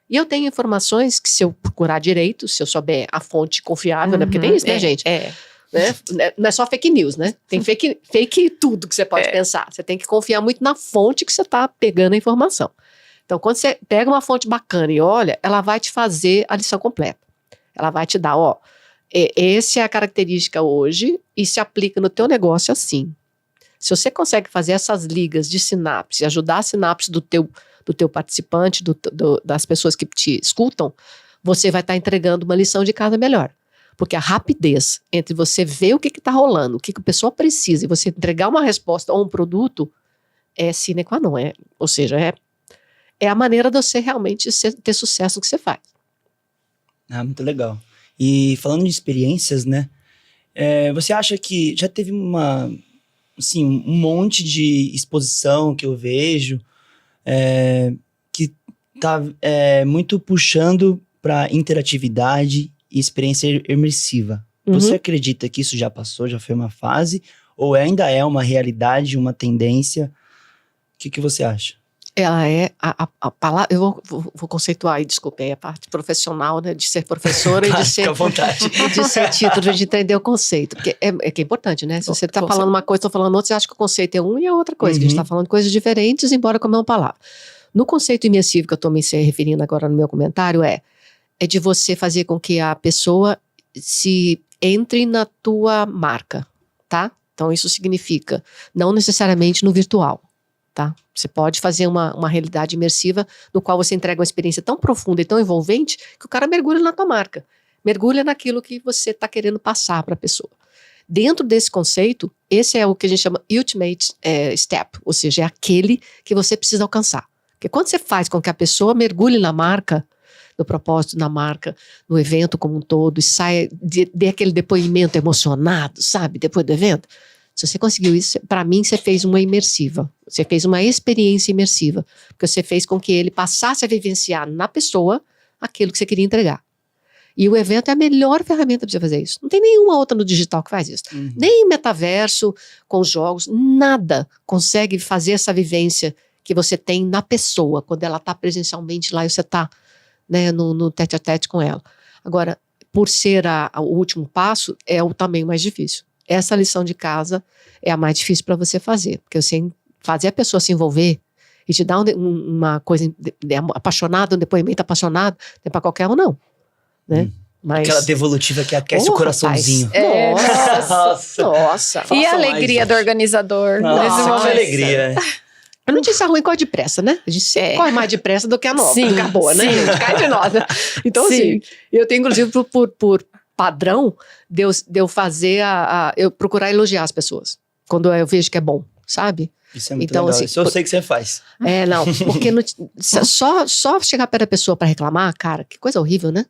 E eu tenho informações que se eu procurar direito, se eu souber a fonte confiável, né? Porque tem isso, né, gente? Né? Não é só fake news, né? Tem fake tudo que você pode pensar. Você tem que confiar muito na fonte que você está pegando a informação. Então, quando você pega uma fonte bacana e olha, ela vai te fazer a lição completa. Ela vai te dar, essa é a característica hoje e se aplica no teu negócio assim. Se você consegue fazer essas ligas de sinapse, ajudar a sinapse do teu participante, das pessoas que te escutam, você vai estar entregando uma lição de casa melhor. Porque a rapidez entre você ver o que está rolando, o que a pessoa precisa, e você entregar uma resposta ou um produto, é sine qua non. Ou seja, é a maneira de você realmente ter sucesso no que você faz. Muito legal. E falando de experiências, né? Você acha que já teve assim, um monte de exposição que eu vejo que tá muito puxando para interatividade e experiência imersiva. Você acredita que isso já passou, já foi uma fase? Ou ainda é uma realidade, uma tendência? O que você acha? Ela é a palavra. Eu vou conceituar aí, desculpe, a parte profissional, né, de ser professora e de ser. Fica à vontade. De ser título, de entender o conceito. Porque que é importante, né? Se você está falando uma coisa, estou falando outra, você acha que o conceito é um e é outra coisa. Que a gente está falando coisas diferentes, embora com a mesma palavra. No conceito imersivo, que eu estou me referindo agora no meu comentário, é de você fazer com que a pessoa se entre na tua marca, tá? Então, isso significa, não necessariamente no virtual. Tá? Você pode fazer uma realidade imersiva no qual você entrega uma experiência tão profunda e tão envolvente que o cara mergulha na tua marca, mergulha naquilo que você está querendo passar para a pessoa. Dentro desse conceito, esse é o que a gente chama ultimate step, ou seja, é aquele que você precisa alcançar. Porque quando você faz com que a pessoa mergulhe na marca, no propósito, na marca, no evento como um todo, e saia, dê aquele depoimento emocionado, sabe, depois do evento, se você conseguiu isso, para mim você fez uma imersiva, você fez uma experiência imersiva, porque você fez com que ele passasse a vivenciar na pessoa aquilo que você queria entregar. E o evento é a melhor ferramenta para você fazer isso. Não tem nenhuma outra no digital que faz isso. Nem metaverso, com jogos, nada consegue fazer essa vivência que você tem na pessoa, quando ela está presencialmente lá e você está, né, no tete-a-tete com ela. Agora, por ser o último passo, é o tamanho mais difícil. Essa lição de casa é a mais difícil para você fazer, porque você fazer a pessoa se envolver e te dar uma coisa apaixonada, um depoimento apaixonado, não é para qualquer um, não. Né? Mas, aquela devolutiva que aquece o coraçãozinho. Nossa. E a alegria do organizador. Nossa, que alegria. A notícia ruim corre depressa, né? A gente sempre corre mais depressa do que a nova. Sim, boa, né? sim. A gente cai de nós. Então, Sim. assim, eu tenho, inclusive, por padrão de eu fazer eu procurar elogiar as pessoas quando eu vejo que é bom, sabe? Isso é muito então, legal. assim, Isso eu sei que você faz. Não, porque só chegar perto da pessoa para reclamar, cara, que coisa horrível, né?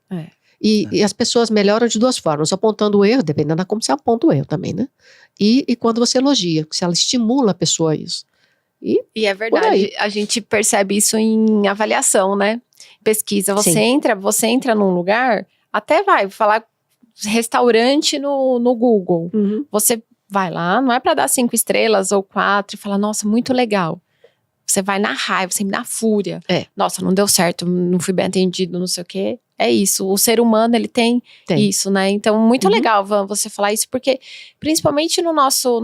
E as pessoas melhoram de duas formas, apontando o erro, dependendo de como você aponta o erro também, né? E quando você elogia, se ela estimula a pessoa a isso. E é verdade, a gente percebe isso em avaliação, né? Pesquisa, você entra num lugar, até vai falar restaurante no Google. Você vai lá, não é para dar 5 estrelas ou 4 e falar, nossa, muito legal. Você vai na raiva, você na fúria. Nossa, não deu certo, não fui bem atendido, não sei o quê. É isso, o ser humano, ele tem isso, né? Então, muito legal, Van, você falar isso, porque principalmente na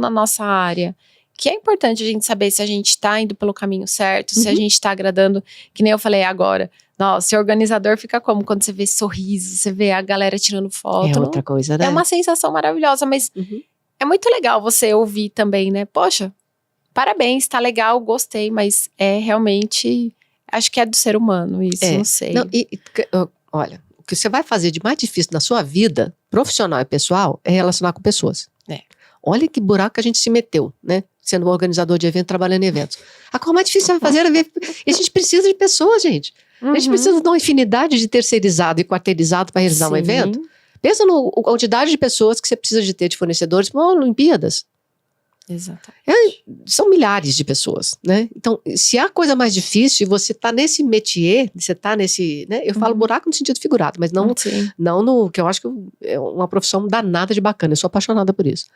nossa área, que é importante a gente saber se a gente tá indo pelo caminho certo, se a gente tá agradando, que nem eu falei agora. Nossa, ser organizador fica como? Quando você vê sorriso, você vê a galera tirando foto. É outra coisa, né? É uma sensação maravilhosa, mas é muito legal você ouvir também, né? Poxa, parabéns, tá legal, gostei, mas realmente Acho que é do ser humano isso, não sei. Não, olha, o que você vai fazer de mais difícil na sua vida, profissional e pessoal, é relacionar com pessoas. Olha que buraco que a gente se meteu, né? Sendo um organizador de evento, trabalhando em eventos. A coisa mais difícil você vai fazer é ver. E a gente precisa de pessoas, gente. A gente precisa de uma infinidade de terceirizado e quarteirizado para realizar um evento. Pensa na quantidade de pessoas que você precisa de ter de fornecedores para Olimpíadas. Exatamente. São milhares de pessoas, né? Então, se há coisa mais difícil e você está nesse métier, você está nesse, né? Eu falo buraco no sentido figurado, mas não no que eu acho que é uma profissão danada de bacana. Eu sou apaixonada por isso.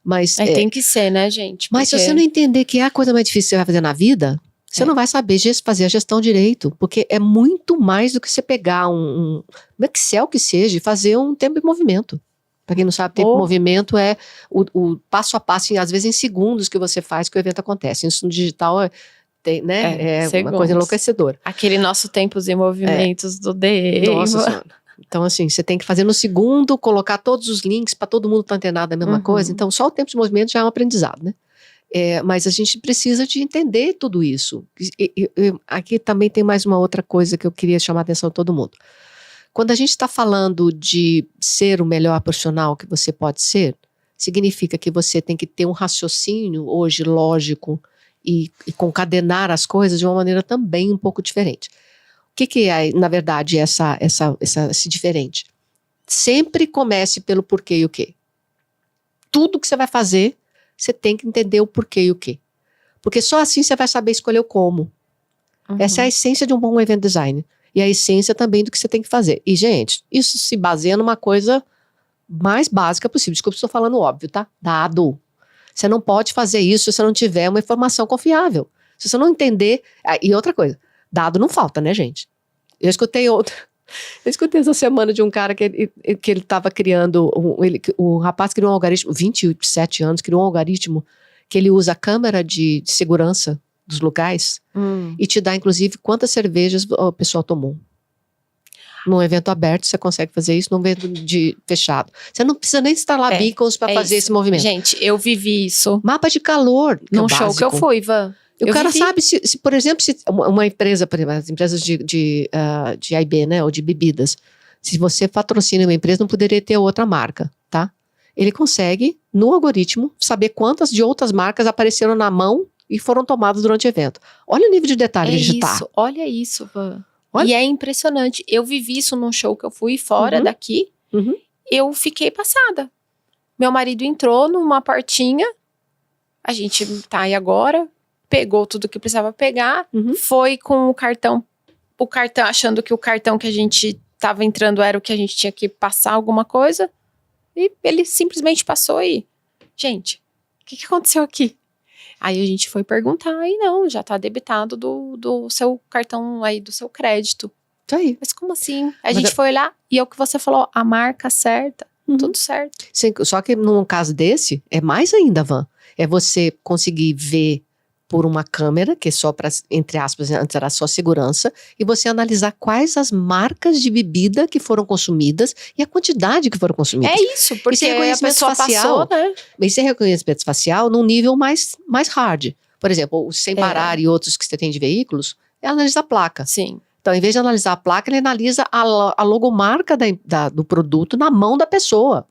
Mas tem que ser, né, gente? Mas se você não entender que é a coisa mais difícil que você vai fazer na vida, você não vai saber fazer a gestão direito, porque é muito mais do que você pegar um Excel que seja e fazer um tempo em movimento. Para quem não sabe, tempo em movimento é o passo a passo, às vezes em segundos que você faz que o evento acontece. Isso no digital é uma coisa enlouquecedora. Aquele nosso tempos em movimentos do DE. Nossa Senhora. Então, assim, você tem que fazer no segundo, colocar todos os links para todo mundo estar antenado na mesma coisa. Então, só o tempo de movimento já é um aprendizado, né? Mas a gente precisa de entender tudo isso. Aqui também tem mais uma outra coisa que eu queria chamar a atenção de todo mundo. Quando a gente está falando de ser o melhor profissional que você pode ser, significa que você tem que ter um raciocínio hoje lógico e concadenar as coisas de uma maneira também um pouco diferente. O que é, na verdade, esse diferente? Sempre comece pelo porquê e o quê. Tudo que você vai fazer, você tem que entender o porquê e o quê. Porque só assim você vai saber escolher o como. Essa é a essência de um bom event design. E a essência também do que você tem que fazer. E, gente, isso se baseia numa coisa mais básica possível. Desculpa, estou falando óbvio, tá? Dado. Você não pode fazer isso se você não tiver uma informação confiável. Se você não entender... E outra coisa, dado não falta, né, gente? Eu escutei essa semana de um cara que ele estava criando... O rapaz criou um algoritmo, 27 anos, criou um algoritmo que ele usa a câmera de segurança dos locais e te dá, inclusive, quantas cervejas o pessoal tomou. Num evento aberto, você consegue fazer isso, num evento fechado. Você não precisa nem instalar beacons para fazer esse movimento. Gente, eu vivi isso. Mapa de calor. Num show que eu fui, Ivan. O cara sabe, por exemplo, se uma empresa, por exemplo, as empresas de IB, né, ou de bebidas, se você patrocina uma empresa, não poderia ter outra marca, tá? Ele consegue, no algoritmo, saber quantas de outras marcas apareceram na mão e foram tomadas durante o evento. Olha o nível de detalhe digital. Olha isso, Van. E é impressionante. Eu vivi isso num show que eu fui fora daqui. Eu fiquei passada. Meu marido entrou numa portinha. A gente tá aí agora. Pegou tudo que precisava pegar. Foi com o cartão achando que o cartão que a gente tava entrando era o que a gente tinha que passar alguma coisa. E ele simplesmente passou e... Gente, o que aconteceu aqui? Aí a gente foi perguntar e não, já tá debitado do seu cartão aí, do seu crédito. Isso aí. Mas como assim? A gente foi olhar e é o que você falou, a marca certa, tudo certo. Sim, só que num caso desse, é mais ainda, Van. É você conseguir ver por uma câmera, que é só para, entre aspas, antes era só segurança, e você analisar quais as marcas de bebida que foram consumidas e a quantidade que foram consumidas. É isso, porque isso é reconhecimento a pessoa facial, passou, né? Isso é reconhecimento facial num nível mais hard. Por exemplo, o Sem Parar e outros que você tem de veículos, é analisar a placa. Sim. Então, em vez de analisar a placa, ele analisa a logomarca do produto na mão da pessoa.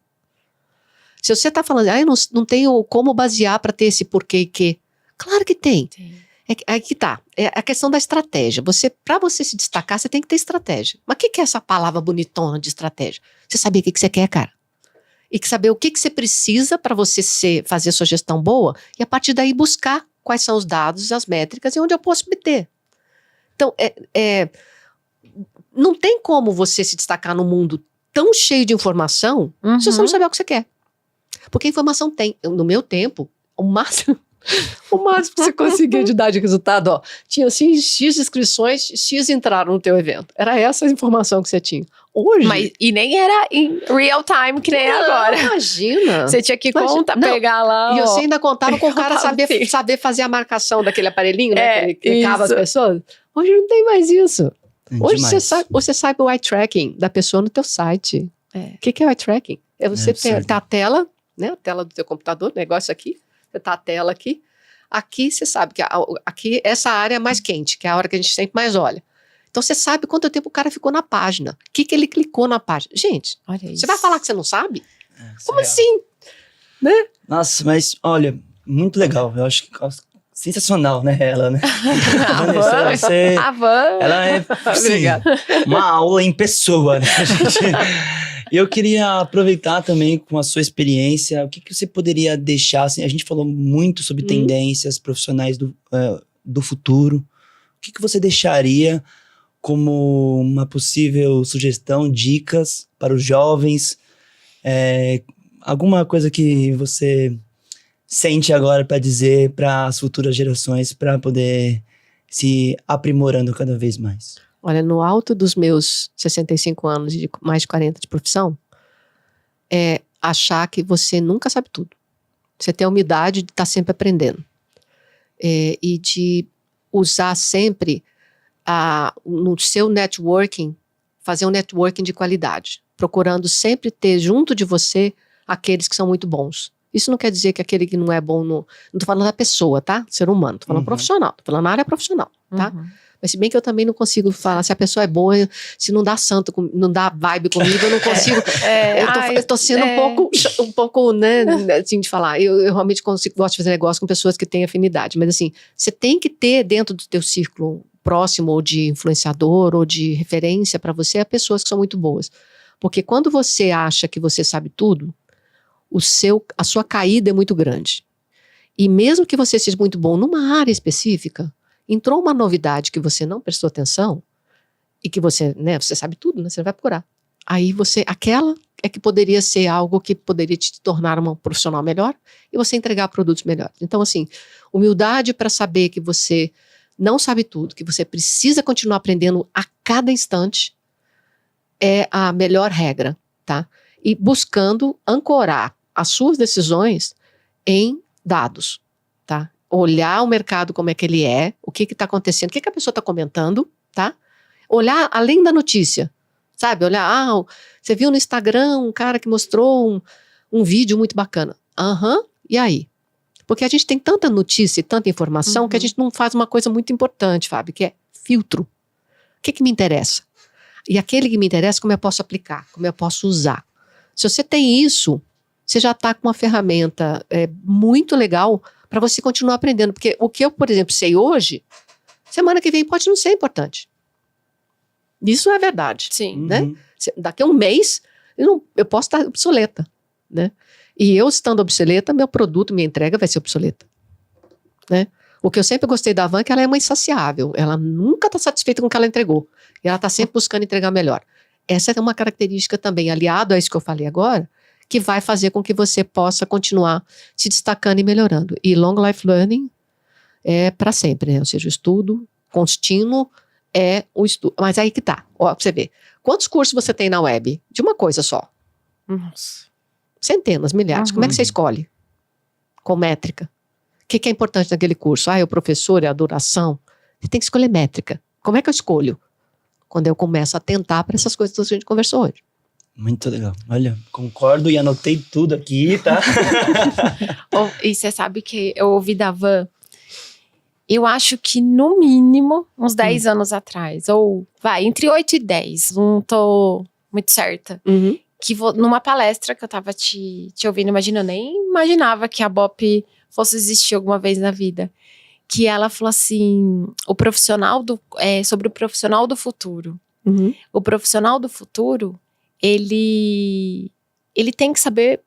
Se você está falando, eu não tenho como basear para ter esse porquê e quê. Claro que tem. Aqui tá. É a questão da estratégia. Para você se destacar, você tem que ter estratégia. Mas o que é essa palavra bonitona de estratégia? Você saber o que você quer, cara. E saber o que você precisa para você fazer a sua gestão boa e a partir daí buscar quais são os dados, as métricas e onde eu posso meter. Então, não tem como você se destacar num mundo tão cheio de informação se você não saber o que você quer. Porque a informação tem. No meu tempo, o máximo que você conseguia de dar de resultado, ó, tinha assim, X inscrições, X entraram no teu evento. Era essa a informação que você tinha. Hoje... E nem era em real time, que nem agora. Imagina. Você tinha que pegar lá. E você ainda contava com o cara saber fazer a marcação daquele aparelhinho, né? Que clicava as pessoas. Hoje não tem mais isso. Hoje você sabe o eye tracking da pessoa no teu site. O que é o eye tracking? É você ter a tela, né? A tela do teu computador, negócio aqui. Você tá a tela aqui. Aqui você sabe que aqui essa área é mais quente, que é a hora que a gente sempre mais olha. Então você sabe quanto tempo o cara ficou na página. O que ele clicou na página. Gente, Olha você isso. vai falar que você não sabe? Como surreal. assim? Né? Nossa, mas olha, muito legal. Eu acho que sensacional, né? Ela, né? A Vanessa, Van, você, a Van. ela é, sim, Obrigada. uma aula em pessoa, né? E eu queria aproveitar também com a sua experiência, o que você poderia deixar, assim, a gente falou muito sobre tendências profissionais do futuro, o que você deixaria como uma possível sugestão, dicas para os jovens, alguma coisa que você sente agora para dizer para as futuras gerações, para poder se aprimorando cada vez mais? Olha, no alto dos meus 65 anos e mais de 40 de profissão, é achar que você nunca sabe tudo. Você tem a humildade de estar sempre aprendendo. E de usar sempre no seu networking, fazer um networking de qualidade, procurando sempre ter junto de você aqueles que são muito bons. Isso não quer dizer que aquele que não é bom, não estou falando da pessoa, tá? Ser humano, estou falando profissional, estou falando na área profissional, tá? Mas se bem que eu também não consigo falar se a pessoa é boa, se não dá santo, não dá vibe comigo, eu não consigo. Eu tô sendo um pouco, né, assim, de falar. Eu realmente gosto de fazer negócio com pessoas que têm afinidade, mas assim, você tem que ter dentro do teu círculo próximo, ou de influenciador, ou de referência para você, pessoas que são muito boas. Porque quando você acha que você sabe tudo, a sua caída é muito grande. E mesmo que você seja muito bom numa área específica, entrou uma novidade que você não prestou atenção e que você sabe tudo, né? Você vai procurar. Aí aquela é que poderia ser algo que poderia te tornar uma profissional melhor e você entregar produtos melhores. Então, assim, humildade para saber que você não sabe tudo, que você precisa continuar aprendendo a cada instante é a melhor regra, tá? E buscando ancorar as suas decisões em dados, tá? Olhar o mercado como é que ele é, o que está acontecendo, o que a pessoa está comentando, tá? Olhar além da notícia, sabe? Olhar, você viu no Instagram um cara que mostrou um vídeo muito bacana. E aí? Porque a gente tem tanta notícia e tanta informação que a gente não faz uma coisa muito importante, Fábio, que é filtro. O que me interessa? E aquele que me interessa, como eu posso aplicar, como eu posso usar. Se você tem isso, você já está com uma ferramenta muito legal para você continuar aprendendo. Porque o que eu, por exemplo, sei hoje, semana que vem pode não ser importante. Isso é verdade. Sim. Né? Daqui a um mês, eu posso estar obsoleta. Né? E eu estando obsoleta, meu produto, minha entrega vai ser obsoleta. Né? O que eu sempre gostei da Van é que ela é uma insaciável. Ela nunca está satisfeita com o que ela entregou. E ela está sempre buscando entregar melhor. Essa é uma característica também, aliado a isso que eu falei agora, que vai fazer com que você possa continuar se destacando e melhorando. E Long Life Learning é para sempre, né? Ou seja, o estudo contínuo é o estudo. Mas aí que tá, ó, pra você ver. Quantos cursos você tem na web? De uma coisa só. Nossa. Centenas, milhares. Como é que você escolhe? Com métrica. O que é importante naquele curso? É o professor, é a duração. Você tem que escolher métrica. Como é que eu escolho? Quando eu começo a atentar para essas coisas que a gente conversou hoje. Muito legal. Olha, concordo e anotei tudo aqui, tá? E você sabe que eu ouvi da Van, eu acho que no mínimo uns 10 anos atrás, ou entre 8 e 10, não tô muito certa, que numa palestra que eu tava te ouvindo, eu nem imaginava que a BOP fosse existir alguma vez na vida, que ela falou assim, sobre o profissional do futuro. O profissional do futuro, ele tem que saber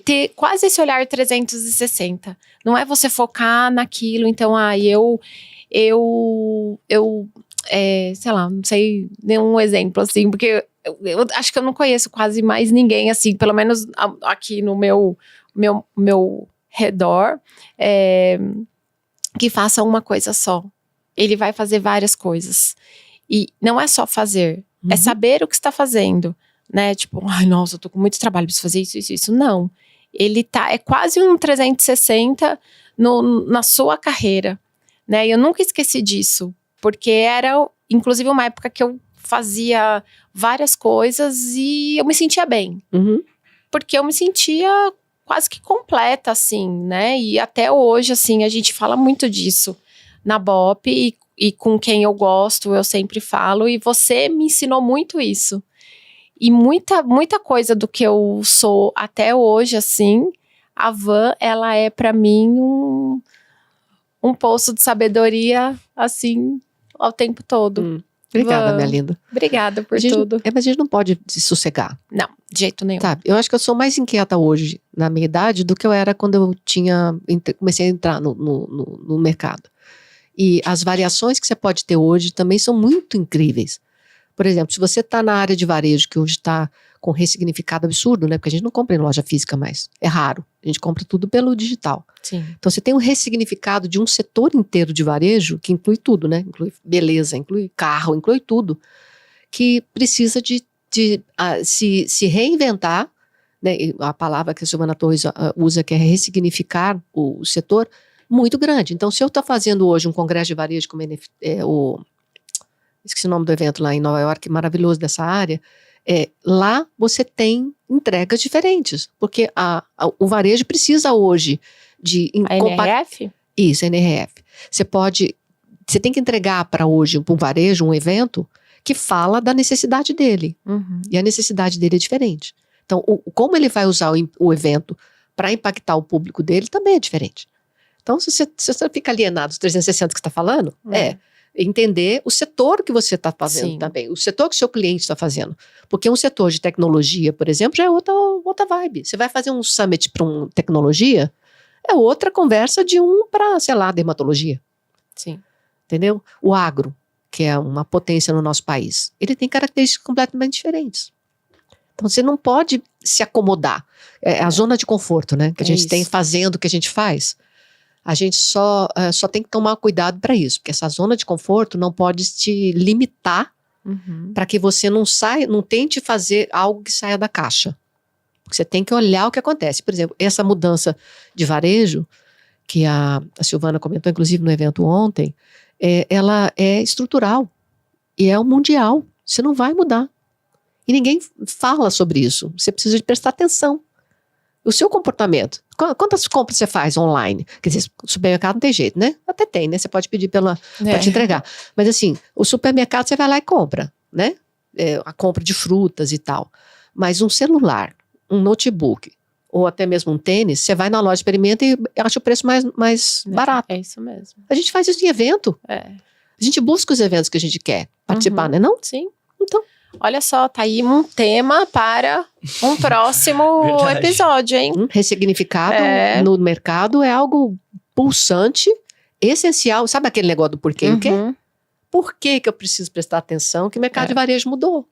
ter quase esse olhar 360. Não é você focar naquilo, então, sei lá, não sei nenhum exemplo, assim, porque eu acho que eu não conheço quase mais ninguém, assim, pelo menos aqui no meu redor, que faça uma coisa só. Ele vai fazer várias coisas. E não é só fazer, é saber o que está fazendo, né? Tipo, nossa, eu tô com muito trabalho, preciso fazer isso, isso, isso. Não. Ele é quase um 360 na sua carreira, né? E eu nunca esqueci disso, porque era, inclusive, uma época que eu fazia várias coisas e eu me sentia bem. Porque eu me sentia quase que completa, assim, né? E até hoje, assim, a gente fala muito disso na BOP e com quem eu gosto, eu sempre falo. E você me ensinou muito isso. E muita coisa do que eu sou até hoje, assim, a Van, ela é pra mim um poço de sabedoria, assim, ao tempo todo. Obrigada, Van, minha linda. Obrigada por tudo. Mas a gente não pode se sossegar. Não, de jeito nenhum. Sabe? Eu acho que eu sou mais inquieta hoje, na minha idade, do que eu era quando eu comecei a entrar no mercado. E as variações que você pode ter hoje também são muito incríveis. Por exemplo, se você está na área de varejo, que hoje está com ressignificado absurdo, né? Porque a gente não compra em loja física mais. É raro. A gente compra tudo pelo digital. Sim. Então você tem um ressignificado de um setor inteiro de varejo, que inclui tudo, né? Inclui beleza, inclui carro, inclui tudo, que precisa de se reinventar, né? E a palavra que a Silvana Torres usa, que é ressignificar o setor, muito grande. Então, se eu estou fazendo hoje um congresso de varejo como esqueci o nome do evento lá em Nova York, maravilhoso dessa área, lá você tem entregas diferentes, porque o varejo precisa hoje de... A NRF? Isso, a NRF. Você tem que entregar para hoje, para um varejo, um evento, que fala da necessidade dele. Uhum. E a necessidade dele é diferente. Então, como ele vai usar o evento para impactar o público dele também é diferente. Então, se você fica alienado dos 360 que você está falando, entender o setor que você está fazendo. Sim. Também, o setor que o seu cliente está fazendo. Porque um setor de tecnologia, por exemplo, já é outra vibe. Você vai fazer um summit para uma tecnologia, é outra conversa de para, sei lá, dermatologia. Sim. Entendeu? O agro, que é uma potência no nosso país, ele tem características completamente diferentes. Então, você não pode se acomodar. É a zona de conforto, né? Que a gente tem fazendo o que a gente faz. A gente só tem que tomar cuidado para isso, porque essa zona de conforto não pode te limitar para que você não tente fazer algo que saia da caixa. Porque você tem que olhar o que acontece. Por exemplo, essa mudança de varejo, que a Silvana comentou, inclusive no evento ontem, ela é estrutural e é mundial. Você não vai mudar. E ninguém fala sobre isso. Você precisa de prestar atenção. O seu comportamento. Quantas compras você faz online? Quer dizer, o supermercado não tem jeito, né? Até tem, né? Você pode pedir para te entregar. Mas assim, o supermercado você vai lá e compra, né? A compra de frutas e tal. Mas um celular, um notebook, ou até mesmo um tênis, você vai na loja, experimenta e acha o preço mais barato. É isso mesmo. A gente faz isso em evento. A gente busca os eventos que a gente quer participar, né? Não? Sim. Então... Olha só, tá aí um tema para um próximo episódio, hein? Ressignificado no mercado é algo pulsante, essencial. Sabe aquele negócio do porquê e o quê? Por que eu preciso prestar atenção que o mercado de varejo mudou?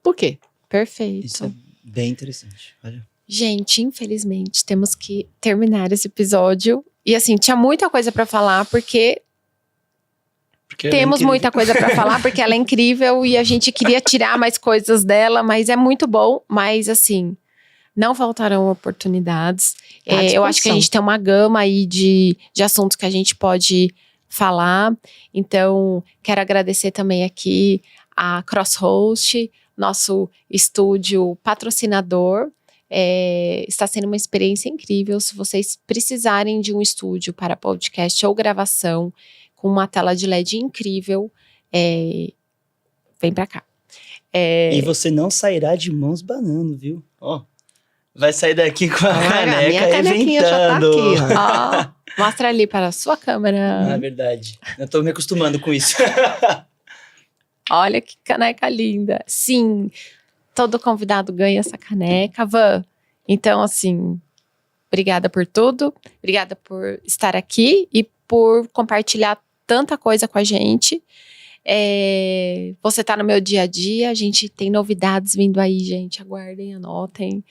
Por quê? Perfeito. Isso é bem interessante. Olha. Gente, infelizmente, temos que terminar esse episódio. E assim, tinha muita coisa para falar, porque temos muita coisa para falar, porque ela é incrível e a gente queria tirar mais coisas dela, mas é muito bom. Mas assim, não faltarão oportunidades. Eu acho que a gente tem uma gama aí de assuntos que a gente pode falar. Então, quero agradecer também aqui a Crosshost, nosso estúdio patrocinador. Está sendo uma experiência incrível. Se vocês precisarem de um estúdio para podcast ou gravação, com uma tela de LED incrível, vem pra cá. E você não sairá de mãos banando, viu? Ó, vai sair daqui com a caneca minha canequinha eventando. Já tá aqui, ó. Mostra ali para a sua câmera. É verdade. Eu tô me acostumando com isso. Olha que caneca linda. Sim, todo convidado ganha essa caneca, Van. Então, assim, obrigada por tudo. Obrigada por estar aqui e por compartilhar tanta coisa com a gente. Você tá no meu dia a dia, a gente tem novidades vindo aí, gente, aguardem, anotem,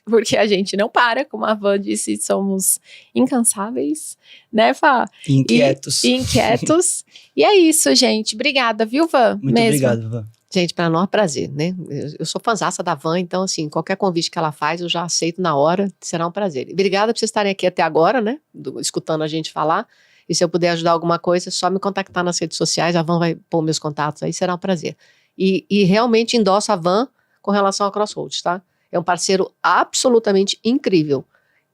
porque a gente não para, como a Van disse, somos incansáveis, né, Fá? Inquietos. Inquietos. E é isso, gente. Obrigada, viu, Van? Muito obrigado, Van. Gente, para nós é prazer, né? Eu sou fãzaça da Van, então, assim, qualquer convite que ela faz, eu já aceito na hora, será um prazer. Obrigada por vocês estarem aqui até agora, né? Escutando a gente falar. E se eu puder ajudar alguma coisa, é só me contactar nas redes sociais, a Van vai pôr meus contatos aí, será um prazer. E realmente endosso a Van com relação ao Crossroads, tá? É um parceiro absolutamente incrível.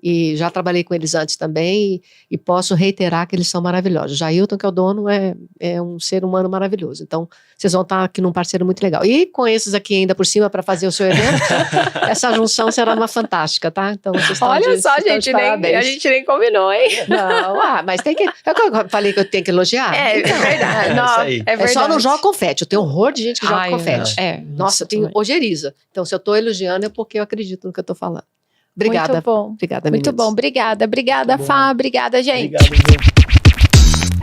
E já trabalhei com eles antes também e posso reiterar que eles são maravilhosos. Jailton, que é o dono, é um ser humano maravilhoso. Então, vocês vão estar aqui num parceiro muito legal. E com esses aqui ainda por cima para fazer o seu evento, essa junção será uma fantástica, tá? Então, vocês estão Olha de, só, vocês estão de parabéns. a gente nem combinou, hein? Não, mas tem que... Eu falei que eu tenho que elogiar? É verdade. É Não, isso aí. é verdade. É só não joga confete. Eu tenho horror de gente que joga Ai, confete. Nossa, eu tenho ojeriza. Então, se eu estou elogiando é porque eu acredito no que eu estou falando. Obrigada. Muito bom. Obrigada, Muito meninos. bom. Obrigada, Muito bom. Fá. Obrigada, gente. Obrigado, Ju.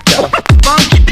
Tchau.